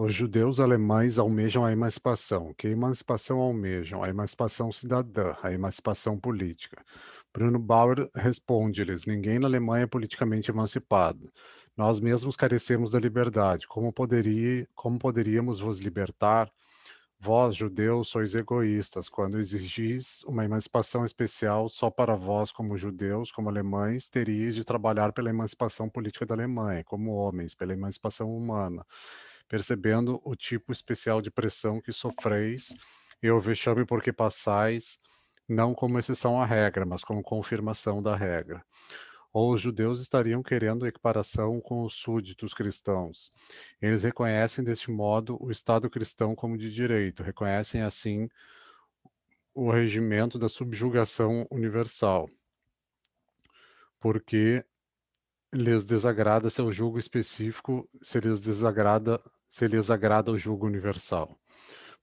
Os judeus alemães almejam a emancipação. Que emancipação almejam? A emancipação cidadã, a emancipação política. Bruno Bauer responde-lhes: ninguém na Alemanha é politicamente emancipado. Nós mesmos carecemos da liberdade. Como poderíamos vos libertar? Vós, judeus, sois egoístas quando exigis uma emancipação especial só para vós, como judeus, como alemães, teríeis de trabalhar pela emancipação política da Alemanha, como homens, pela emancipação humana, percebendo o tipo especial de pressão que sofreis e o vexame por que passais, não como exceção à regra, mas como confirmação da regra. Ou os judeus estariam querendo equiparação com os súditos cristãos. Eles reconhecem deste modo o Estado cristão como de direito, reconhecem assim o regimento da subjugação universal, porque lhes desagrada seu jugo específico, se lhes agrada o jugo universal.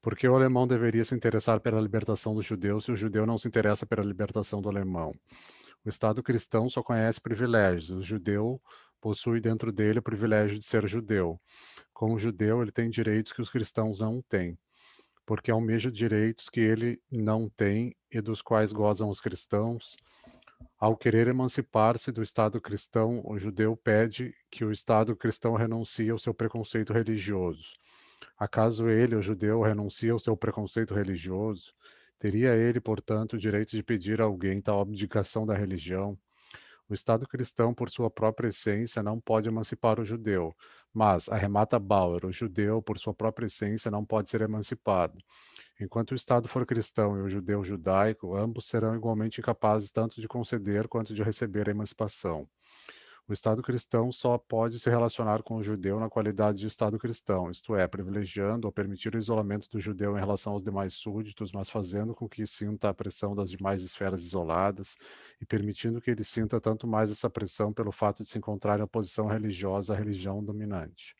Porque o alemão deveria se interessar pela libertação do judeu se o judeu não se interessa pela libertação do alemão? O Estado cristão só conhece privilégios. O judeu possui dentro dele o privilégio de ser judeu. Como judeu, ele tem direitos que os cristãos não têm, porque almeja direitos que ele não tem e dos quais gozam os cristãos. Ao querer emancipar-se do Estado cristão, o judeu pede que o Estado cristão renuncie ao seu preconceito religioso. Acaso ele, o judeu, renuncia ao seu preconceito religioso? Teria ele, portanto, o direito de pedir a alguém tal abdicação da religião? O Estado cristão, por sua própria essência, não pode emancipar o judeu, mas, arremata Bauer, o judeu, por sua própria essência, não pode ser emancipado. Enquanto o Estado for cristão e o judeu judaico, ambos serão igualmente incapazes tanto de conceder quanto de receber a emancipação. O Estado cristão só pode se relacionar com o judeu na qualidade de Estado cristão, isto é, privilegiando ou permitir o isolamento do judeu em relação aos demais súditos, mas fazendo com que sinta a pressão das demais esferas isoladas e permitindo que ele sinta tanto mais essa pressão pelo fato de se encontrar em oposição religiosa à religião dominante.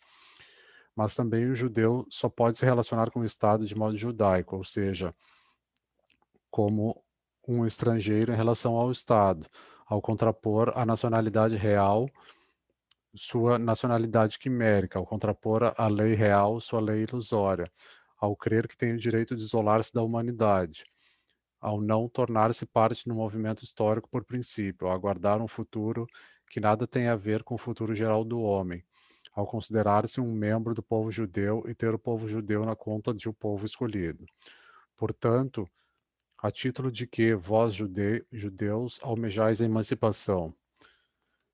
Mas também o judeu só pode se relacionar com o Estado de modo judaico, ou seja, como um estrangeiro em relação ao Estado, ao contrapor a nacionalidade real sua nacionalidade quimérica, ao contrapor à lei real sua lei ilusória, ao crer que tem o direito de isolar-se da humanidade, ao não tornar-se parte do movimento histórico por princípio, ao aguardar um futuro que nada tem a ver com o futuro geral do homem, ao considerar-se um membro do povo judeu e ter o povo judeu na conta de o povo escolhido. Portanto, a título de que vós, judeus, almejais a emancipação,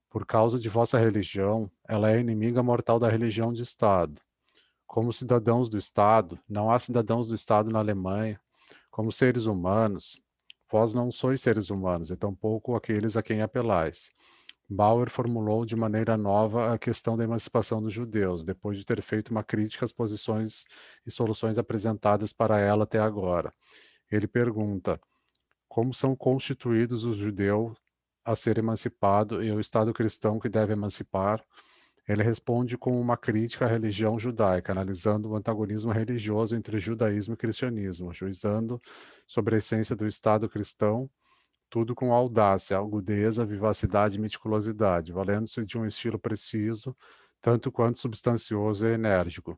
por causa de vossa religião, ela é inimiga mortal da religião de Estado. Como cidadãos do Estado, não há cidadãos do Estado na Alemanha. Como seres humanos, vós não sois seres humanos, e tampouco aqueles a quem apelais. Bauer formulou de maneira nova a questão da emancipação dos judeus, depois de ter feito uma crítica às posições e soluções apresentadas para ela até agora. Ele pergunta: como são constituídos os judeus a ser emancipado e o Estado cristão que deve emancipar? Ele responde com uma crítica à religião judaica, analisando o antagonismo religioso entre judaísmo e cristianismo, juizando sobre a essência do Estado cristão, tudo com audácia, agudeza, vivacidade e meticulosidade, valendo-se de um estilo preciso, tanto quanto substancioso e enérgico.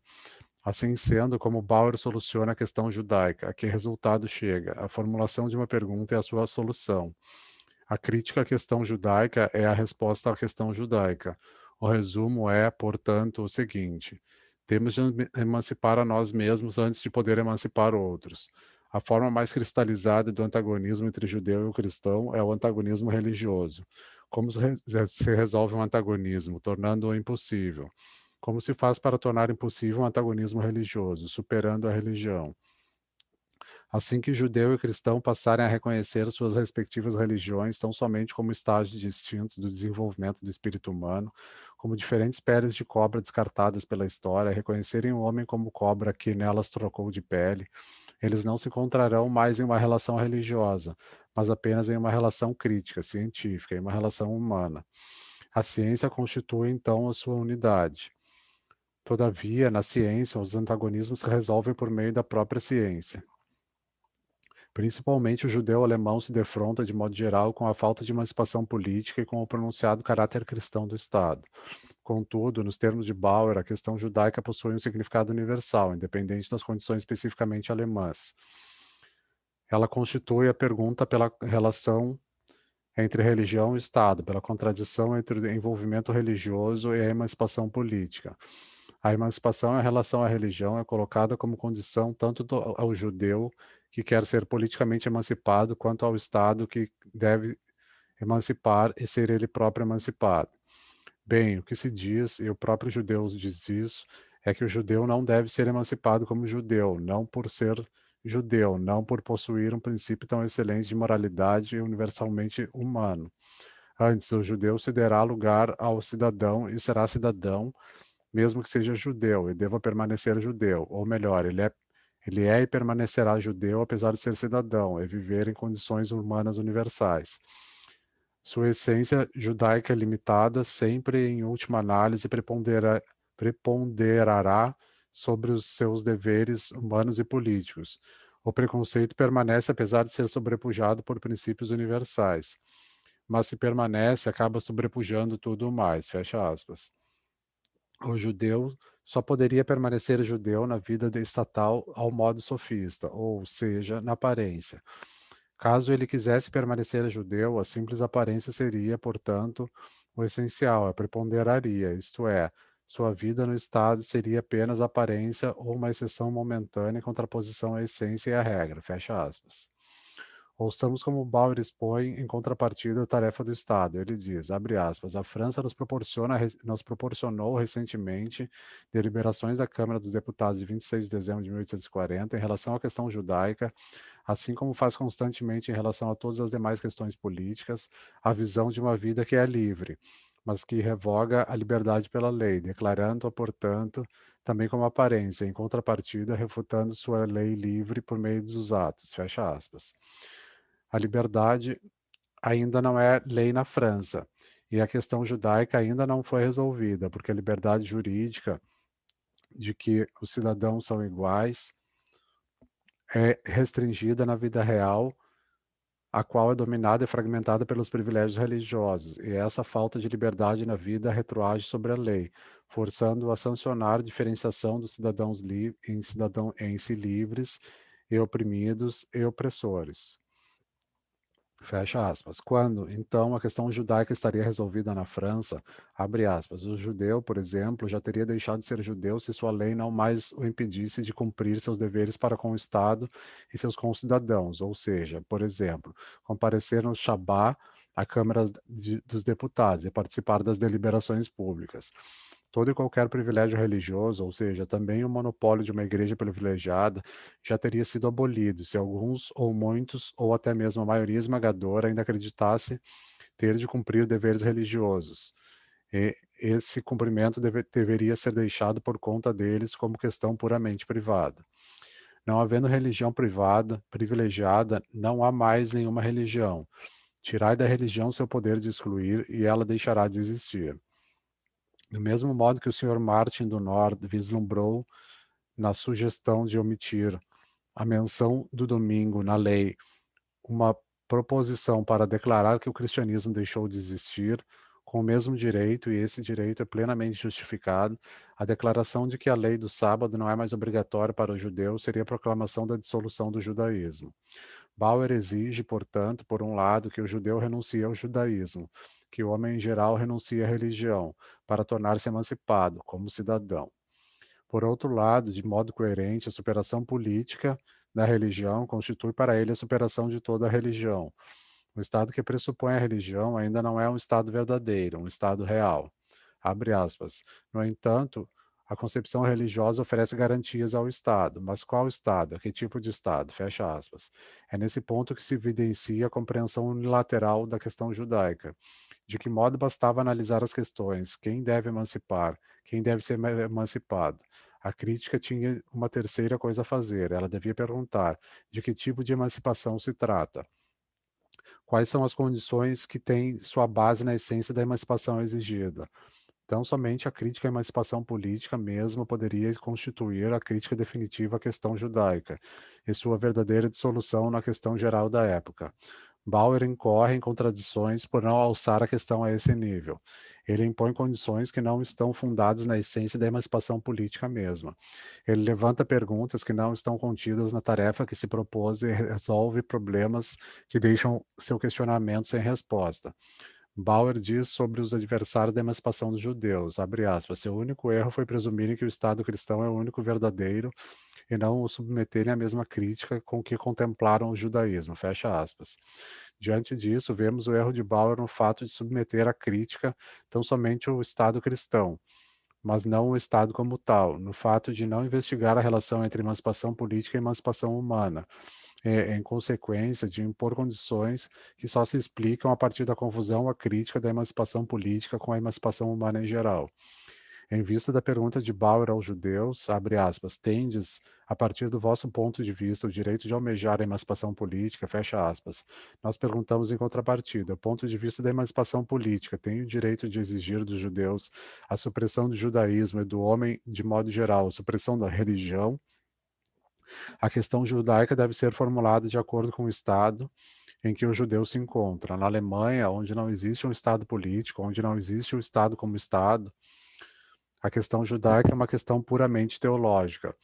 Assim sendo, como Bauer soluciona a questão judaica, a que resultado chega? A formulação de uma pergunta é a sua solução. A crítica à questão judaica é a resposta à questão judaica. O resumo é, portanto, o seguinte: temos de emancipar a nós mesmos antes de poder emancipar outros. A forma mais cristalizada do antagonismo entre judeu e o cristão é o antagonismo religioso. Como se resolve um antagonismo? Tornando-o impossível. Como se faz para tornar impossível um antagonismo religioso? Superando a religião. Assim que judeu e cristão passarem a reconhecer suas respectivas religiões tão somente como estágios distintos do desenvolvimento do espírito humano, como diferentes peles de cobra descartadas pela história, reconhecerem o homem como cobra que nelas trocou de pele, eles não se encontrarão mais em uma relação religiosa, mas apenas em uma relação crítica, científica, em uma relação humana. A ciência constitui então a sua unidade. Todavia, na ciência, os antagonismos se resolvem por meio da própria ciência. Principalmente o judeu alemão se defronta, de modo geral, com a falta de emancipação política e com o pronunciado caráter cristão do Estado. Contudo, nos termos de Bauer, a questão judaica possui um significado universal, independente das condições especificamente alemãs. Ela constitui a pergunta pela relação entre religião e Estado, pela contradição entre o envolvimento religioso e a emancipação política. A emancipação em relação à religião é colocada como condição tanto ao judeu, que quer ser politicamente emancipado, quanto ao Estado, que deve emancipar e ser ele próprio emancipado. Bem, o que se diz, e o próprio judeu diz isso, é que o judeu não deve ser emancipado como judeu, não por ser judeu, não por possuir um princípio tão excelente de moralidade e universalmente humano. Antes, o judeu cederá lugar ao cidadão e será cidadão, mesmo que seja judeu, e deva permanecer judeu, ou melhor, ele é e permanecerá judeu apesar de ser cidadão, e viver em condições humanas universais. Sua essência judaica é limitada, sempre em última análise preponderará sobre os seus deveres humanos e políticos. O preconceito permanece apesar de ser sobrepujado por princípios universais. Mas se permanece, acaba sobrepujando tudo mais. Fecha aspas. O judeu só poderia permanecer judeu na vida estatal ao modo sofista, ou seja, na aparência. Caso ele quisesse permanecer judeu, a simples aparência seria, portanto, o essencial, a preponderaria, isto é, sua vida no Estado seria apenas aparência ou uma exceção momentânea em contraposição à essência e à regra. Fecha aspas. Ouçamos como Bauer expõe, em contrapartida, a tarefa do Estado. Ele diz, abre aspas, a França nos proporcionou recentemente deliberações da Câmara dos Deputados de 26 de dezembro de 1840 em relação à questão judaica, assim como faz constantemente em relação a todas as demais questões políticas, a visão de uma vida que é livre, mas que revoga a liberdade pela lei, declarando-a, portanto, também como aparência, em contrapartida, refutando sua lei livre por meio dos atos. Fecha aspas. A liberdade ainda não é lei na França, e a questão judaica ainda não foi resolvida, porque a liberdade jurídica de que os cidadãos são iguais é restringida na vida real, a qual é dominada e fragmentada pelos privilégios religiosos, e essa falta de liberdade na vida retroage sobre a lei, forçando-o a sancionar a diferenciação dos cidadãos em si livres e oprimidos e opressores. Fecha aspas. Quando, então, a questão judaica estaria resolvida na França, abre aspas, o judeu, por exemplo, já teria deixado de ser judeu se sua lei não mais o impedisse de cumprir seus deveres para com o Estado e seus concidadãos, ou seja, por exemplo, comparecer no Shabá à Câmara dos Deputados e participar das deliberações públicas. Todo e qualquer privilégio religioso, ou seja, também o monopólio de uma igreja privilegiada, já teria sido abolido se alguns ou muitos, ou até mesmo a maioria esmagadora, ainda acreditasse ter de cumprir deveres religiosos. E esse cumprimento deveria ser deixado por conta deles como questão puramente privada. Não havendo religião privada, privilegiada, não há mais nenhuma religião. Tirai da religião seu poder de excluir e ela deixará de existir. Do mesmo modo que o Sr. Martin do Nord vislumbrou na sugestão de omitir a menção do domingo na lei uma proposição para declarar que o cristianismo deixou de existir, com o mesmo direito, e esse direito é plenamente justificado, a declaração de que a lei do sábado não é mais obrigatória para os judeus seria a proclamação da dissolução do judaísmo. Bauer exige, portanto, por um lado, que o judeu renuncie ao judaísmo, que o homem em geral renuncie à religião, para tornar-se emancipado como cidadão. Por outro lado, de modo coerente, a superação política da religião constitui para ele a superação de toda a religião. O Estado que pressupõe a religião ainda não é um Estado verdadeiro, um Estado real. Abre aspas. No entanto, a concepção religiosa oferece garantias ao Estado. Mas qual Estado? Que tipo de Estado? Fecha aspas. É nesse ponto que se evidencia a compreensão unilateral da questão judaica. De que modo bastava analisar as questões: quem deve emancipar, quem deve ser emancipado. A crítica tinha uma terceira coisa a fazer. Ela devia perguntar: de que tipo de emancipação se trata? Quais são as condições que têm sua base na essência da emancipação exigida? Então, somente a crítica à emancipação política mesmo poderia constituir a crítica definitiva à questão judaica e sua verdadeira dissolução na questão geral da época. Bauer incorre em contradições por não alçar a questão a esse nível. Ele impõe condições que não estão fundadas na essência da emancipação política mesma. Ele levanta perguntas que não estão contidas na tarefa que se propôs e resolve problemas que deixam seu questionamento sem resposta. Bauer diz sobre os adversários da emancipação dos judeus, abre aspas, seu único erro foi presumirem que o Estado cristão é o único verdadeiro e não o submeterem à mesma crítica com que contemplaram o judaísmo, fecha aspas. Diante disso, vemos o erro de Bauer no fato de submeter à crítica tão somente o Estado cristão, mas não o Estado como tal, no fato de não investigar a relação entre emancipação política e emancipação humana, em consequência de impor condições que só se explicam a partir da confusão a crítica da emancipação política com a emancipação humana em geral. Em vista da pergunta de Bauer aos judeus, abre aspas, tendes, a partir do vosso ponto de vista, o direito de almejar a emancipação política, fecha aspas. Nós perguntamos em contrapartida, o ponto de vista da emancipação política tem o direito de exigir dos judeus a supressão do judaísmo e do homem de modo geral, a supressão da religião? A questão judaica deve ser formulada de acordo com o Estado em que o judeu se encontra. Na Alemanha, onde não existe um Estado político, onde não existe o Estado como Estado, a questão judaica é uma questão puramente teológica.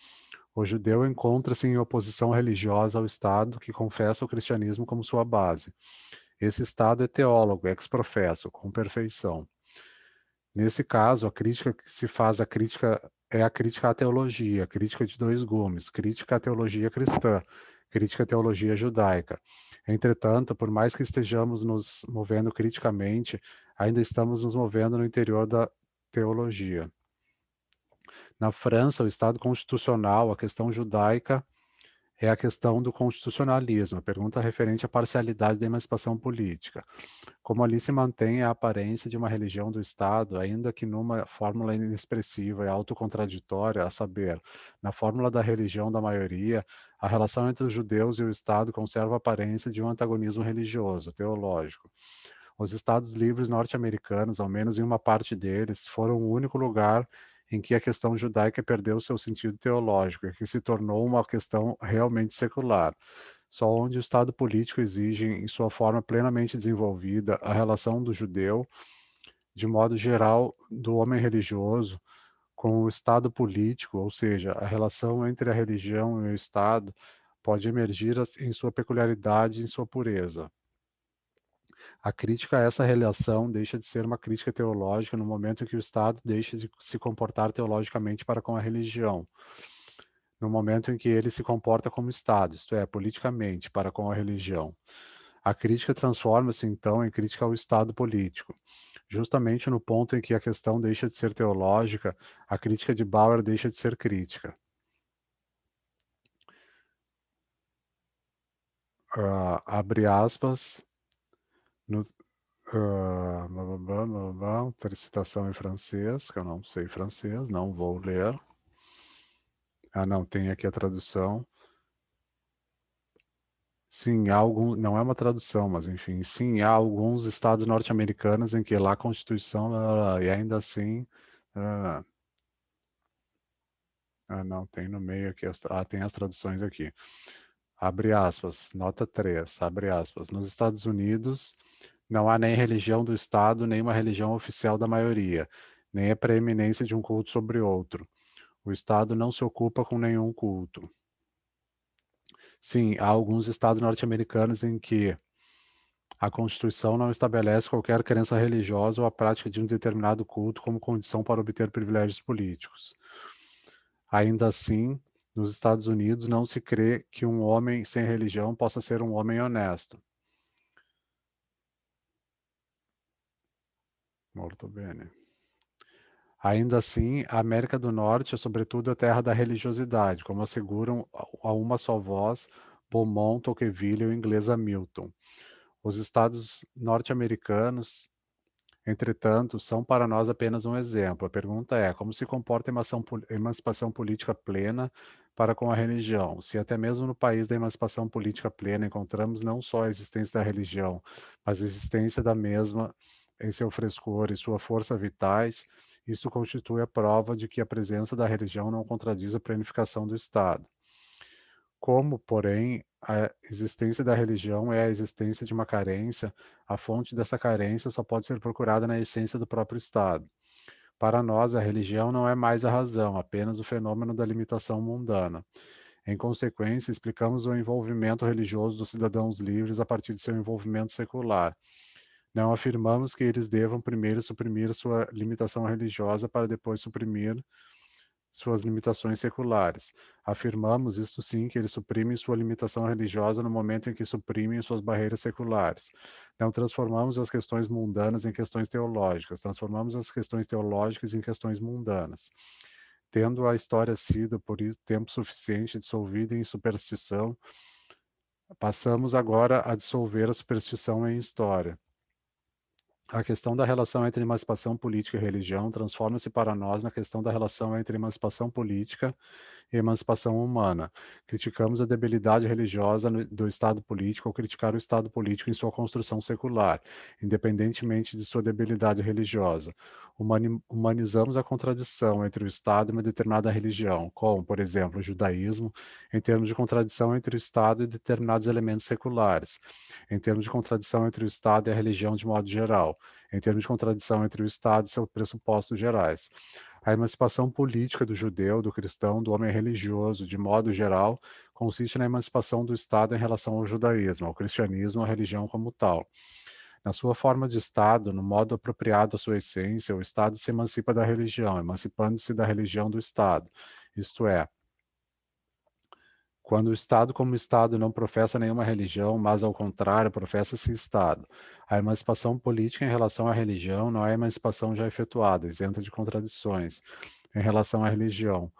O judeu encontra-se em oposição religiosa ao Estado que confessa o cristianismo como sua base. Esse Estado é teólogo, ex-professo, com perfeição. Nesse caso, a crítica que se faz é a crítica à teologia, crítica de dois gumes, crítica à teologia cristã, crítica à teologia judaica. Entretanto, por mais que estejamos nos movendo criticamente, ainda estamos nos movendo no interior da teologia. Na França, o Estado constitucional, a questão judaica é a questão do constitucionalismo, a pergunta referente à parcialidade da emancipação política. Como ali se mantém a aparência de uma religião do Estado, ainda que numa fórmula inexpressiva e autocontraditória, a saber, na fórmula da religião da maioria, a relação entre os judeus e o Estado conserva a aparência de um antagonismo religioso, teológico. Os Estados livres norte-americanos, ao menos em uma parte deles, foram o único lugar em que a questão judaica perdeu seu sentido teológico e que se tornou uma questão realmente secular. Só onde o Estado político exige, em sua forma plenamente desenvolvida, a relação do judeu, de modo geral, do homem religioso, com o Estado político, ou seja, a relação entre a religião e o Estado, pode emergir em sua peculiaridade e em sua pureza. A crítica a essa relação deixa de ser uma crítica teológica no momento em que o Estado deixa de se comportar teologicamente para com a religião, no momento em que ele se comporta como Estado, isto é, politicamente, para com a religião. A crítica transforma-se, então, em crítica ao Estado político. Justamente no ponto em que a questão deixa de ser teológica, a crítica de Bauer deixa de ser crítica. Abre aspas, no, citação em francês, que eu não sei francês, não vou ler. Ah, não, tem aqui a tradução. Sim, há algum, não é uma tradução, mas enfim, sim, há alguns estados norte-americanos em que lá a Constituição, e ainda assim, ah, não, tem no meio aqui, tem as traduções aqui. Abre aspas, nota 3, abre aspas. Nos Estados Unidos, não há nem religião do Estado, nem uma religião oficial da maioria, nem a preeminência de um culto sobre outro. O Estado não se ocupa com nenhum culto. Sim, há alguns estados norte-americanos em que a Constituição não estabelece qualquer crença religiosa ou a prática de um determinado culto como condição para obter privilégios políticos. Ainda assim, nos Estados Unidos não se crê que um homem sem religião possa ser um homem honesto. Molto bene. Ainda assim, a América do Norte é sobretudo a terra da religiosidade, como asseguram a uma só voz Beaumont, Tocqueville e o inglês Hamilton. Os estados norte-americanos, entretanto, são para nós apenas um exemplo. A pergunta é: como se comporta a emancipação política plena para com a religião? Se até mesmo no país da emancipação política plena encontramos não só a existência da religião, mas a existência da mesma em seu frescor e sua força vitais, isso constitui a prova de que a presença da religião não contradiz a planificação do Estado. Como, porém, a existência da religião é a existência de uma carência, a fonte dessa carência só pode ser procurada na essência do próprio Estado. Para nós, a religião não é mais a razão, apenas o fenômeno da limitação mundana. Em consequência, explicamos o envolvimento religioso dos cidadãos livres a partir de seu envolvimento secular. Não afirmamos que eles devam primeiro suprimir sua limitação religiosa para depois suprimir suas limitações seculares. Afirmamos, isto sim, que eles suprimem sua limitação religiosa no momento em que suprimem suas barreiras seculares. Não transformamos as questões mundanas em questões teológicas, transformamos as questões teológicas em questões mundanas. Tendo a história sido, por isso, tempo suficiente dissolvida em superstição, passamos agora a dissolver a superstição em história. A questão da relação entre emancipação política e religião transforma-se para nós na questão da relação entre emancipação política e emancipação humana. Criticamos a debilidade religiosa do Estado político ao criticar o Estado político em sua construção secular, independentemente de sua debilidade religiosa. Humanizamos a contradição entre o Estado e uma determinada religião, como, por exemplo, o judaísmo, em termos de contradição entre o Estado e determinados elementos seculares, em termos de contradição entre o Estado e a religião de modo geral, em termos de contradição entre o Estado e seus pressupostos gerais. A emancipação política do judeu, do cristão, do homem religioso, de modo geral, consiste na emancipação do Estado em relação ao judaísmo, ao cristianismo, à religião como tal. Na sua forma de Estado, no modo apropriado à sua essência, o Estado se emancipa da religião, emancipando-se da religião do Estado. Isto é, quando o Estado como Estado não professa nenhuma religião, mas ao contrário, professa-se Estado. A emancipação política em relação à religião não é emancipação já efetuada, isenta de contradições em relação à religião,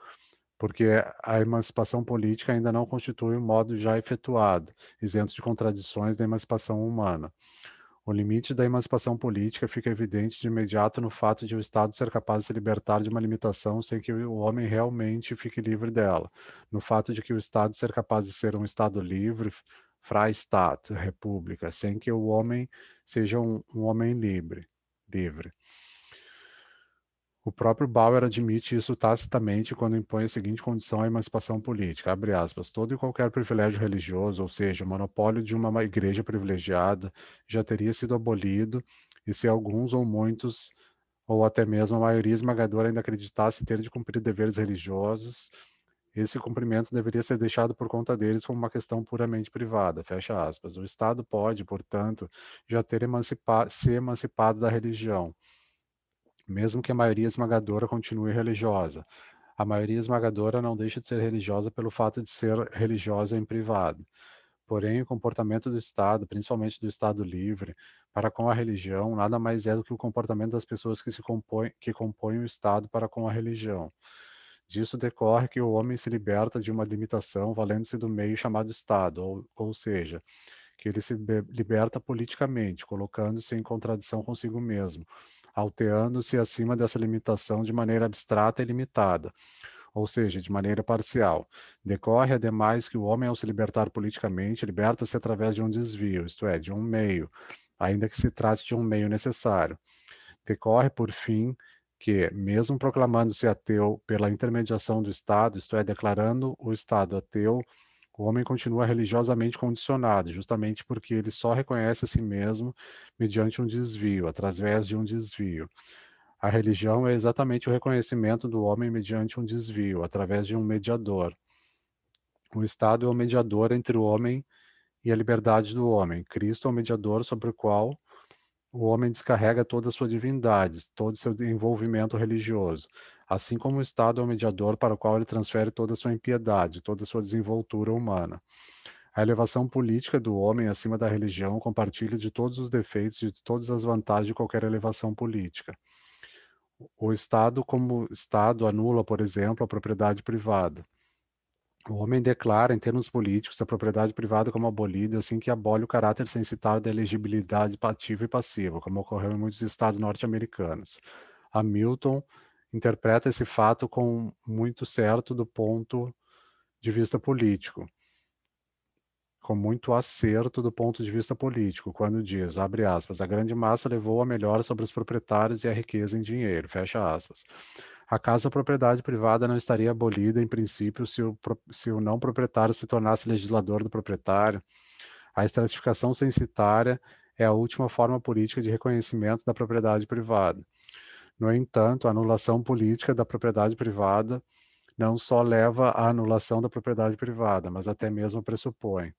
porque a emancipação política ainda não constitui um modo já efetuado, isento de contradições da emancipação humana. O limite da emancipação política fica evidente de imediato no fato de o Estado ser capaz de se libertar de uma limitação sem que o homem realmente fique livre dela, no fato de que o Estado ser capaz de ser um Estado livre, Freistaat, república, sem que o homem seja um homem livre. O próprio Bauer admite isso tacitamente quando impõe a seguinte condição à emancipação política, abre aspas, todo e qualquer privilégio religioso, ou seja, o monopólio de uma igreja privilegiada, já teria sido abolido, e se alguns ou muitos, ou até mesmo a maioria esmagadora ainda acreditasse ter de cumprir deveres religiosos, esse cumprimento deveria ser deixado por conta deles como uma questão puramente privada, fecha aspas. O Estado pode, portanto, já ter se emancipado da religião, mesmo que a maioria esmagadora continue religiosa. A maioria esmagadora não deixa de ser religiosa pelo fato de ser religiosa em privado. Porém, o comportamento do Estado, principalmente do Estado livre, para com a religião, nada mais é do que o comportamento das pessoas que compõem o Estado para com a religião. Disso decorre que o homem se liberta de uma limitação valendo-se do meio chamado Estado, ou seja, que ele se liberta politicamente, colocando-se em contradição consigo mesmo, alteando-se acima dessa limitação de maneira abstrata e limitada, ou seja, de maneira parcial. Decorre, ademais, que o homem, ao se libertar politicamente, liberta-se através de um desvio, isto é, de um meio, ainda que se trate de um meio necessário. Decorre, por fim, que, mesmo proclamando-se ateu pela intermediação do Estado, isto é, declarando o Estado ateu, o homem continua religiosamente condicionado, justamente porque ele só reconhece a si mesmo mediante um desvio, através de um desvio. A religião é exatamente o reconhecimento do homem mediante um desvio, através de um mediador. O Estado é o mediador entre o homem e a liberdade do homem. Cristo é o mediador sobre o qual o homem descarrega toda a sua divindade, todo o seu envolvimento religioso, assim como o Estado é o mediador para o qual ele transfere toda a sua impiedade, toda a sua desenvoltura humana. A elevação política do homem acima da religião compartilha de todos os defeitos e de todas as vantagens de qualquer elevação política. O Estado, como Estado, anula, por exemplo, a propriedade privada. O homem declara, em termos políticos, a propriedade privada como abolida, assim que abole o caráter censitário da elegibilidade ativa e passiva, como ocorreu em muitos estados norte-americanos. Hamilton interpreta esse fato com muito certo do ponto de vista político, com muito acerto do ponto de vista político, quando diz, abre aspas, a grande massa levou a melhor sobre os proprietários e a riqueza em dinheiro, fecha aspas. Acaso a propriedade privada não estaria abolida, em princípio, se o não proprietário se tornasse legislador do proprietário? A estratificação censitária é a última forma política de reconhecimento da propriedade privada. No entanto, a anulação política da propriedade privada não só leva à anulação da propriedade privada, mas até mesmo pressupõe.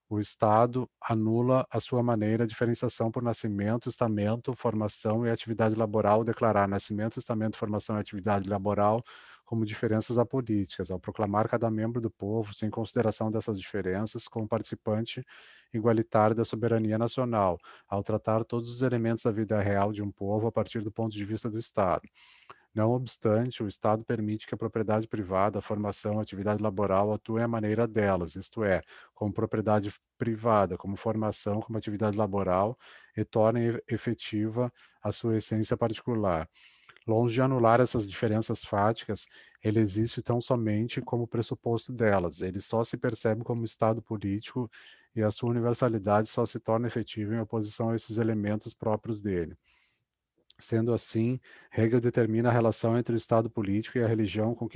O Estado anula a sua maneira de diferenciação por nascimento, estamento, formação e atividade laboral, declarar nascimento, estamento, formação e atividade laboral como diferenças apolíticas, ao proclamar cada membro do povo, sem consideração dessas diferenças, como participante igualitário da soberania nacional, ao tratar todos os elementos da vida real de um povo a partir do ponto de vista do Estado. Não obstante, o Estado permite que a propriedade privada, a formação, a atividade laboral atuem à maneira delas, isto é, como propriedade privada, como formação, como atividade laboral, e tornem efetiva a sua essência particular. Longe de anular essas diferenças fáticas, ele existe tão somente como pressuposto delas. Ele só se percebe como Estado político e a sua universalidade só se torna efetiva em oposição a esses elementos próprios dele. Sendo assim, Hegel determina a relação entre o Estado político e a religião com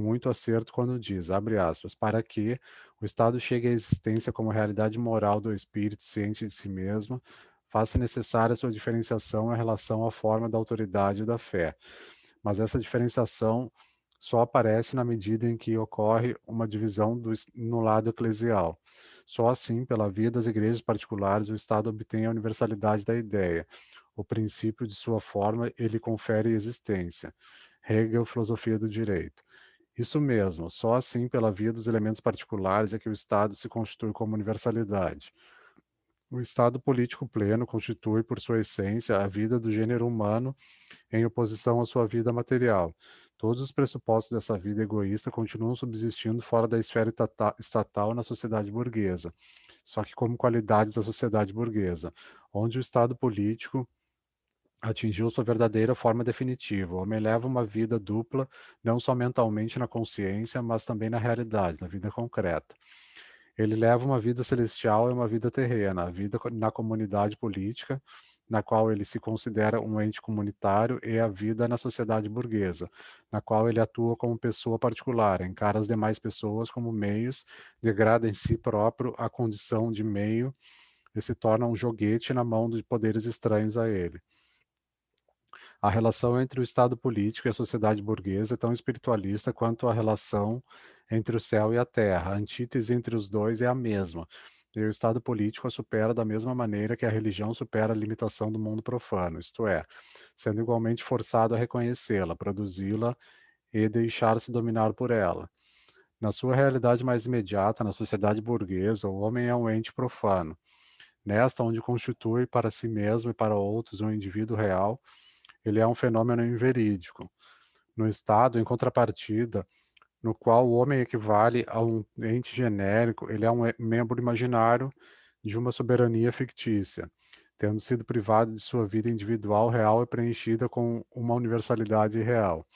muito acerto quando diz, abre aspas, para que o Estado chegue à existência como realidade moral do espírito ciente de si mesmo, faça necessária sua diferenciação em relação à forma da autoridade e da fé. Mas essa diferenciação só aparece na medida em que ocorre uma divisão no lado eclesial. Só assim, pela via das igrejas particulares, o Estado obtém a universalidade da ideia. O princípio de sua forma ele confere existência. Hegel, Filosofia do Direito. Isso mesmo, só assim, pela via dos elementos particulares, é que o Estado se constitui como universalidade. O Estado político pleno constitui, por sua essência, a vida do gênero humano em oposição à sua vida material. Todos os pressupostos dessa vida egoísta continuam subsistindo fora da esfera estatal na sociedade burguesa, só que como qualidades da sociedade burguesa, onde o Estado político atingiu sua verdadeira forma definitiva. O homem leva uma vida dupla, não só mentalmente na consciência, mas também na realidade, na vida concreta. Ele leva uma vida celestial e uma vida terrena, a vida na comunidade política, na qual ele se considera um ente comunitário, e a vida na sociedade burguesa, na qual ele atua como pessoa particular, encara as demais pessoas como meios, degrada em si próprio a condição de meio e se torna um joguete na mão de poderes estranhos a ele. A relação entre o Estado político e a sociedade burguesa é tão espiritualista quanto a relação entre o céu e a terra. A antítese entre os dois é a mesma. E o Estado político a supera da mesma maneira que a religião supera a limitação do mundo profano, isto é, sendo igualmente forçado a reconhecê-la, produzi-la e deixar-se dominar por ela. Na sua realidade mais imediata, na sociedade burguesa, o homem é um ente profano. Nesta, onde constitui para si mesmo e para outros um indivíduo real, ele é um fenômeno inverídico. No Estado, em contrapartida, no qual o homem equivale a um ente genérico, ele é um membro imaginário de uma soberania fictícia, tendo sido privado de sua vida individual real e preenchida com uma universalidade real.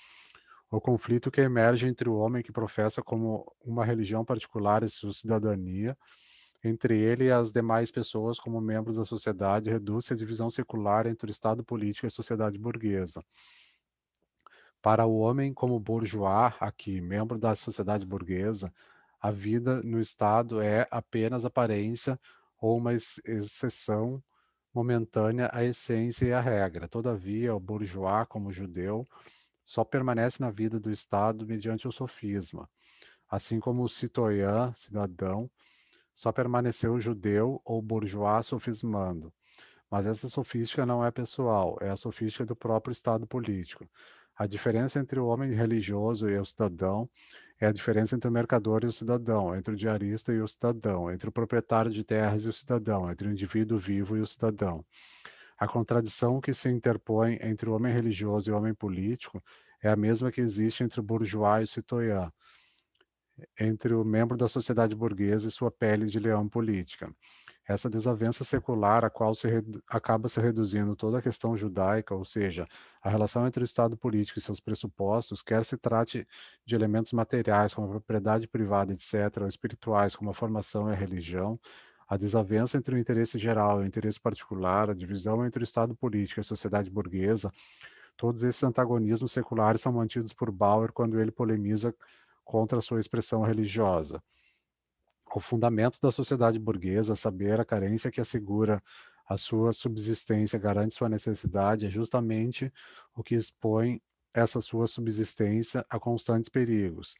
O conflito que emerge entre o homem que professa como uma religião particular e sua cidadania, entre ele e as demais pessoas como membros da sociedade, reduz-se à divisão secular entre o Estado político e a sociedade burguesa. Para o homem como bourgeois, aqui, membro da sociedade burguesa, a vida no Estado é apenas aparência ou uma exceção momentânea à essência e à regra. Todavia, o bourgeois, como judeu, só permanece na vida do Estado mediante o sofisma. Assim como o citoyen, cidadão, só permaneceu judeu ou bourgeois sofismando. Mas essa sofística não é pessoal, é a sofística do próprio Estado político. A diferença entre o homem religioso e o cidadão é a diferença entre o mercador e o cidadão, entre o diarista e o cidadão, entre o proprietário de terras e o cidadão, entre o indivíduo vivo e o cidadão. A contradição que se interpõe entre o homem religioso e o homem político é a mesma que existe entre o bourgeois e o citoyen, entre o membro da sociedade burguesa e sua pele de leão política. Essa desavença secular, a qual acaba se reduzindo toda a questão judaica, ou seja, a relação entre o Estado político e seus pressupostos, quer se trate de elementos materiais, como a propriedade privada, etc., ou espirituais, como a formação e a religião, a desavença entre o interesse geral e o interesse particular, a divisão entre o Estado político e a sociedade burguesa, Todos esses antagonismos seculares são mantidos por Bauer quando ele polemiza contra a sua expressão religiosa. O fundamento da sociedade burguesa, a saber, a carência que assegura a sua subsistência, garante sua necessidade, é justamente o que expõe essa sua subsistência a constantes perigos.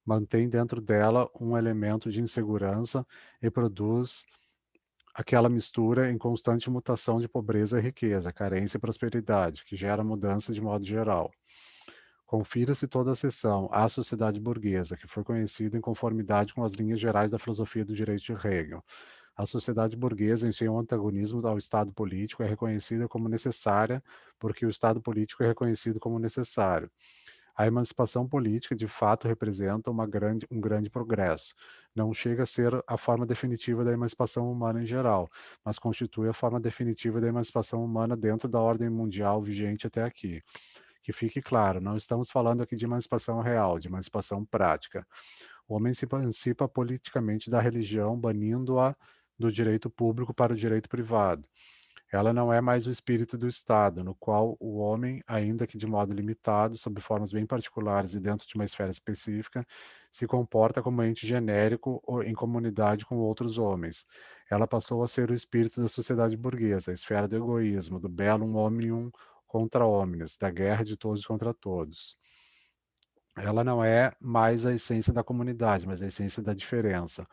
Mantém dentro dela um elemento de insegurança e produz aquela mistura em constante mutação de pobreza e riqueza, carência e prosperidade, que gera mudança de modo geral. Confira-se toda a seção à sociedade burguesa, que foi conhecida em conformidade com as linhas gerais da filosofia do direito de Hegel. A sociedade burguesa, em seu antagonismo ao Estado político, é reconhecida como necessária, porque o Estado político é reconhecido como necessário. A emancipação política, de fato, representa um grande progresso. Não chega a ser a forma definitiva da emancipação humana em geral, mas constitui a forma definitiva da emancipação humana dentro da ordem mundial vigente até aqui. Que fique claro, não estamos falando aqui de emancipação real, de emancipação prática. O homem se emancipa politicamente da religião, banindo-a do direito público para o direito privado. Ela não é mais o espírito do Estado, no qual o homem, ainda que de modo limitado, sob formas bem particulares e dentro de uma esfera específica, se comporta como ente genérico ou em comunidade com outros homens. Ela passou a ser o espírito da sociedade burguesa, a esfera do egoísmo, do bellum omnium contra omnes, da guerra de todos contra todos. Ela não é mais a essência da comunidade, mas a essência da diferença.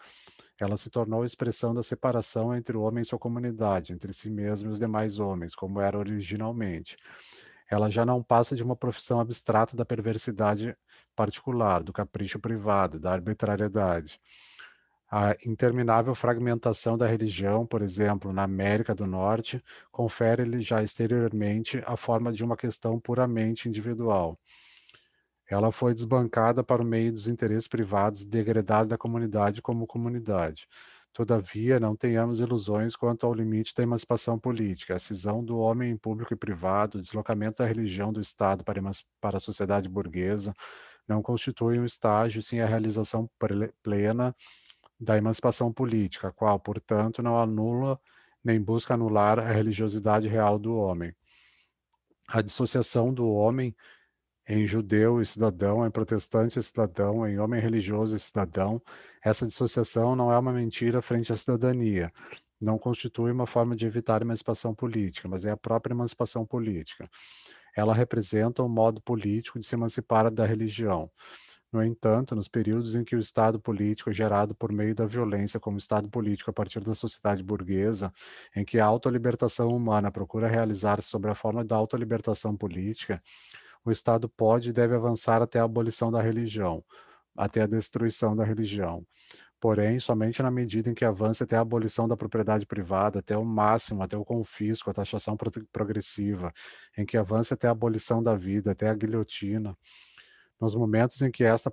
Ela se tornou a expressão da separação entre o homem e sua comunidade, entre si mesmo e os demais homens, como era originalmente. Ela já não passa de uma profissão abstrata da perversidade particular, do capricho privado, da arbitrariedade. A interminável fragmentação da religião, por exemplo, na América do Norte, confere-lhe já exteriormente a forma de uma questão puramente individual. Ela foi desbancada para o meio dos interesses privados e degradada da comunidade como comunidade. Todavia, não tenhamos ilusões quanto ao limite da emancipação política. A cisão do homem em público e privado, o deslocamento da religião do Estado para a sociedade burguesa, não constitui um estágio, sim a realização plena da emancipação política, a qual, portanto, não anula nem busca anular a religiosidade real do homem. A dissociação do homem em judeu e cidadão, em protestante e cidadão, em homem religioso e cidadão, essa dissociação não é uma mentira frente à cidadania. Não constitui uma forma de evitar a emancipação política, mas é a própria emancipação política. Ela representa um modo político de se emancipar da religião. No entanto, nos períodos em que o Estado político é gerado por meio da violência como Estado político a partir da sociedade burguesa, em que a autolibertação humana procura realizar-se sob a forma da autolibertação política, o Estado pode e deve avançar até a abolição da religião, até a destruição da religião. Porém, somente na medida em que avance até a abolição da propriedade privada, até o máximo, até o confisco, a taxação progressiva, em que avance até a abolição da vida, até a guilhotina, nos momentos em que está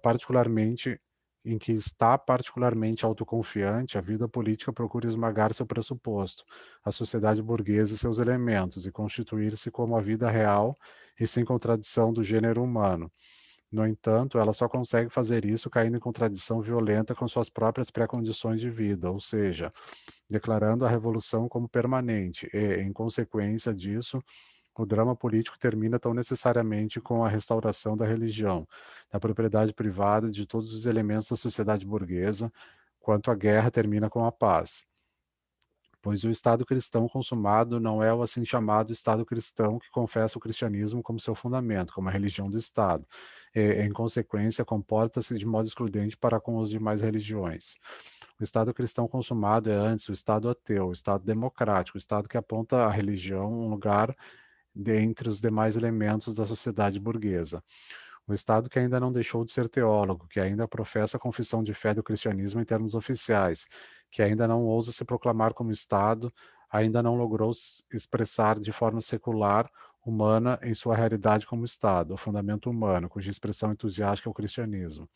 particularmente autoconfiante, a vida política procura esmagar seu pressuposto, a sociedade burguesa e seus elementos, e constituir-se como a vida real e sem contradição do gênero humano. No entanto, ela só consegue fazer isso caindo em contradição violenta com suas próprias pré-condições de vida, ou seja, declarando a revolução como permanente e, em consequência disso, o drama político termina tão necessariamente com a restauração da religião, da propriedade privada de todos os elementos da sociedade burguesa, quanto a guerra termina com a paz. Pois o Estado cristão consumado não é o assim chamado Estado cristão que confessa o cristianismo como seu fundamento, como a religião do Estado, e, em consequência, comporta-se de modo excludente para com as demais religiões. O Estado cristão consumado é antes o Estado ateu, o Estado democrático, o Estado que aponta à religião um lugar dentre os demais elementos da sociedade burguesa. O Estado que ainda não deixou de ser teólogo, que ainda professa a confissão de fé do cristianismo em termos oficiais, que ainda não ousa se proclamar como Estado, ainda não logrou expressar de forma secular, humana, em sua realidade como Estado, o fundamento humano, cuja expressão entusiástica é o cristianismo.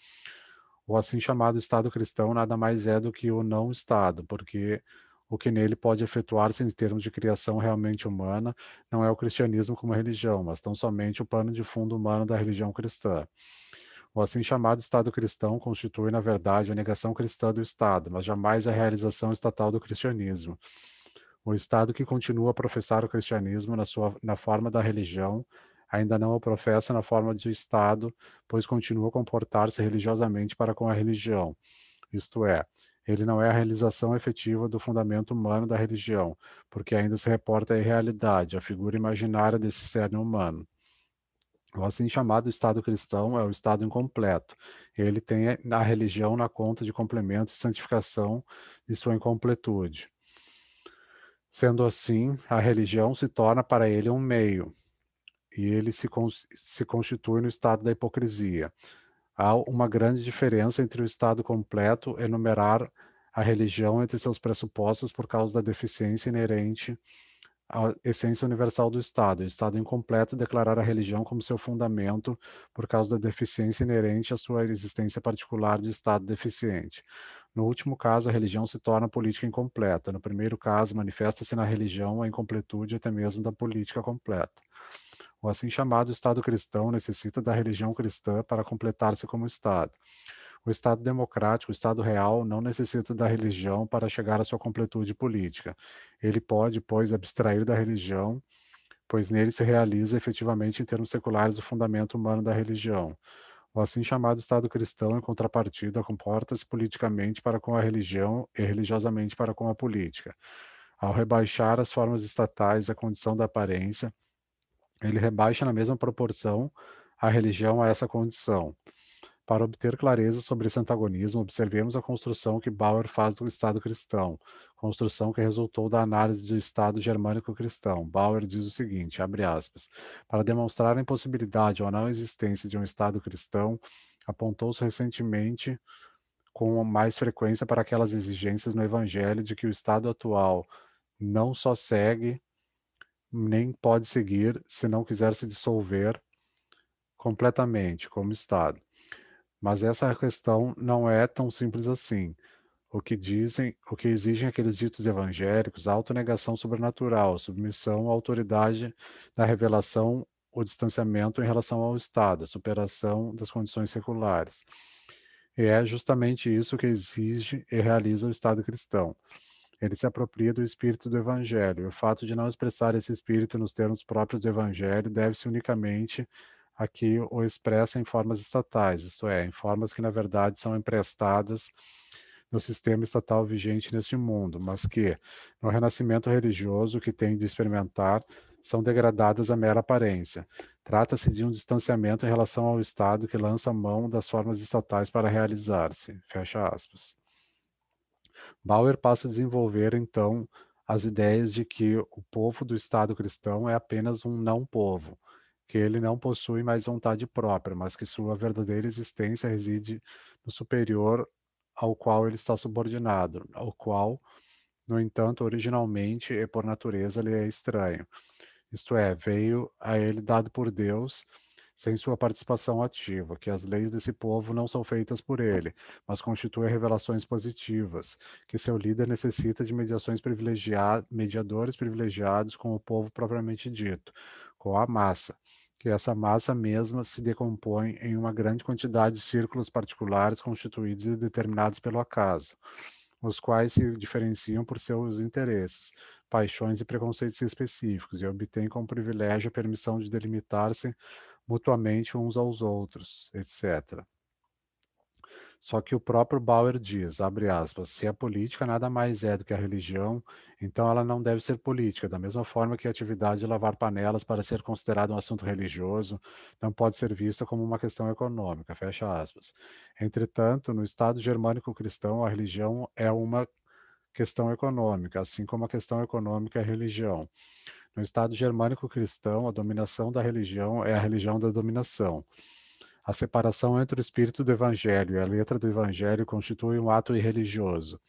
O assim chamado Estado cristão nada mais é do que o não-Estado, porque o que nele pode efetuar-se em termos de criação realmente humana não é o cristianismo como religião, mas tão somente o pano de fundo humano da religião cristã. O assim chamado Estado cristão constitui, na verdade, a negação cristã do Estado, mas jamais a realização estatal do cristianismo. O Estado que continua a professar o cristianismo na forma da religião ainda não o professa na forma de Estado, pois continua a comportar-se religiosamente para com a religião. Isto é, ele não é a realização efetiva do fundamento humano da religião, porque ainda se reporta à irrealidade, a figura imaginária desse cerne humano. O assim chamado Estado cristão é o Estado incompleto. Ele tem a religião na conta de complemento e santificação de sua incompletude. Sendo assim, a religião se torna para ele um meio, e ele se constitui no estado da hipocrisia. Há uma grande diferença entre o estado completo, enumerar a religião entre seus pressupostos por causa da deficiência inerente à essência universal do Estado. O Estado incompleto declarar a religião como seu fundamento por causa da deficiência inerente à sua existência particular de Estado deficiente. No último caso, a religião se torna política incompleta. No primeiro caso, manifesta-se na religião a incompletude até mesmo da política completa. O assim chamado Estado cristão necessita da religião cristã para completar-se como Estado. O Estado democrático, o Estado real, não necessita da religião para chegar à sua completude política. Ele pode, pois, abstrair da religião, pois nele se realiza efetivamente em termos seculares o fundamento humano da religião. O assim chamado Estado cristão, em contrapartida, comporta-se politicamente para com a religião e religiosamente para com a política. Ao rebaixar as formas estatais à condição da aparência, ele rebaixa na mesma proporção a religião a essa condição. Para obter clareza sobre esse antagonismo, observemos a construção que Bauer faz do Estado cristão, construção que resultou da análise do Estado germânico cristão. Bauer diz o seguinte, abre aspas, para demonstrar a impossibilidade ou a não existência de um Estado cristão, apontou-se recentemente com mais frequência para aquelas exigências no Evangelho de que o Estado atual não só segue, nem pode seguir, se não quiser se dissolver completamente como Estado. Mas essa questão não é tão simples assim. O que exigem aqueles ditos evangélicos, a autonegação sobrenatural, submissão à autoridade da revelação, o distanciamento em relação ao Estado, a superação das condições seculares. E é justamente isso que exige e realiza o Estado cristão. Ele se apropria do espírito do Evangelho. O fato de não expressar esse espírito nos termos próprios do Evangelho deve-se unicamente a que o expressa em formas estatais, isto é, em formas que, na verdade, são emprestadas no sistema estatal vigente neste mundo, mas que, no renascimento religioso que tem de experimentar, são degradadas à mera aparência. Trata-se de um distanciamento em relação ao Estado que lança mão das formas estatais para realizar-se. Fecha aspas. Bauer passa a desenvolver, então, as ideias de que o povo do Estado cristão é apenas um não-povo, que ele não possui mais vontade própria, mas que sua verdadeira existência reside no superior ao qual ele está subordinado, ao qual, no entanto, originalmente e por natureza lhe é estranho. Isto é, veio a ele dado por Deus sem sua participação ativa, que as leis desse povo não são feitas por ele, mas constituem revelações positivas, que seu líder necessita de mediadores privilegiados com o povo propriamente dito, com a massa, que essa massa mesma se decompõe em uma grande quantidade de círculos particulares constituídos e determinados pelo acaso, os quais se diferenciam por seus interesses, paixões e preconceitos específicos, e obtêm como privilégio a permissão de delimitar-se mutuamente uns aos outros, etc. Só que o próprio Bauer diz, abre aspas, se a política nada mais é do que a religião, então ela não deve ser política, da mesma forma que a atividade de lavar panelas para ser considerada um assunto religioso não pode ser vista como uma questão econômica, fecha aspas. Entretanto, no Estado germânico cristão, a religião é uma questão econômica, assim como a questão econômica é a religião. No Estado germânico cristão, a dominação da religião é a religião da dominação. A separação entre o espírito do evangelho e a letra do evangelho constitui um ato irreligioso.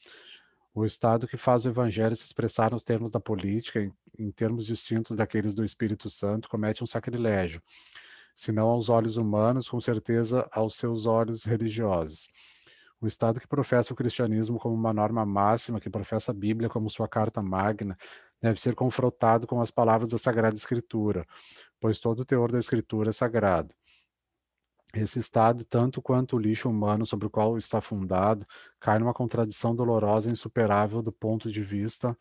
O Estado que faz o evangelho se expressar nos termos da política, em termos distintos daqueles do Espírito Santo, comete um sacrilégio, se não aos olhos humanos, com certeza aos seus olhos religiosos. O Estado que professa o cristianismo como uma norma máxima, que professa a Bíblia como sua carta magna, deve ser confrontado com as palavras da Sagrada Escritura, pois todo o teor da Escritura é sagrado. Esse estado, tanto quanto o lixo humano sobre o qual está fundado, cai numa contradição dolorosa e insuperável do ponto de vista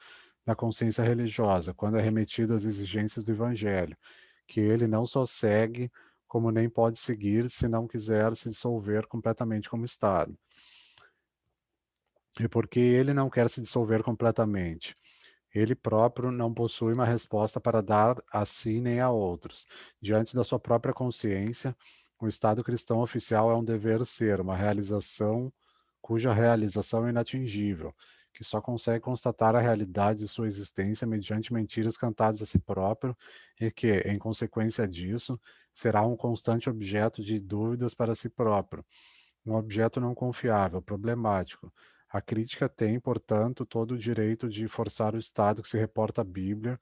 da consciência religiosa, quando é remetido às exigências do Evangelho, que ele não só segue, como nem pode seguir se não quiser se dissolver completamente como Estado. E porque ele não quer se dissolver completamente? Ele próprio não possui uma resposta para dar a si nem a outros. Diante da sua própria consciência, o Estado cristão oficial é um dever ser, uma realização cuja realização é inatingível, que só consegue constatar a realidade de sua existência mediante mentiras cantadas a si próprio e que, em consequência disso, será um constante objeto de dúvidas para si próprio, um objeto não confiável, problemático. A crítica tem, portanto, todo o direito de forçar o Estado que se reporta à Bíblia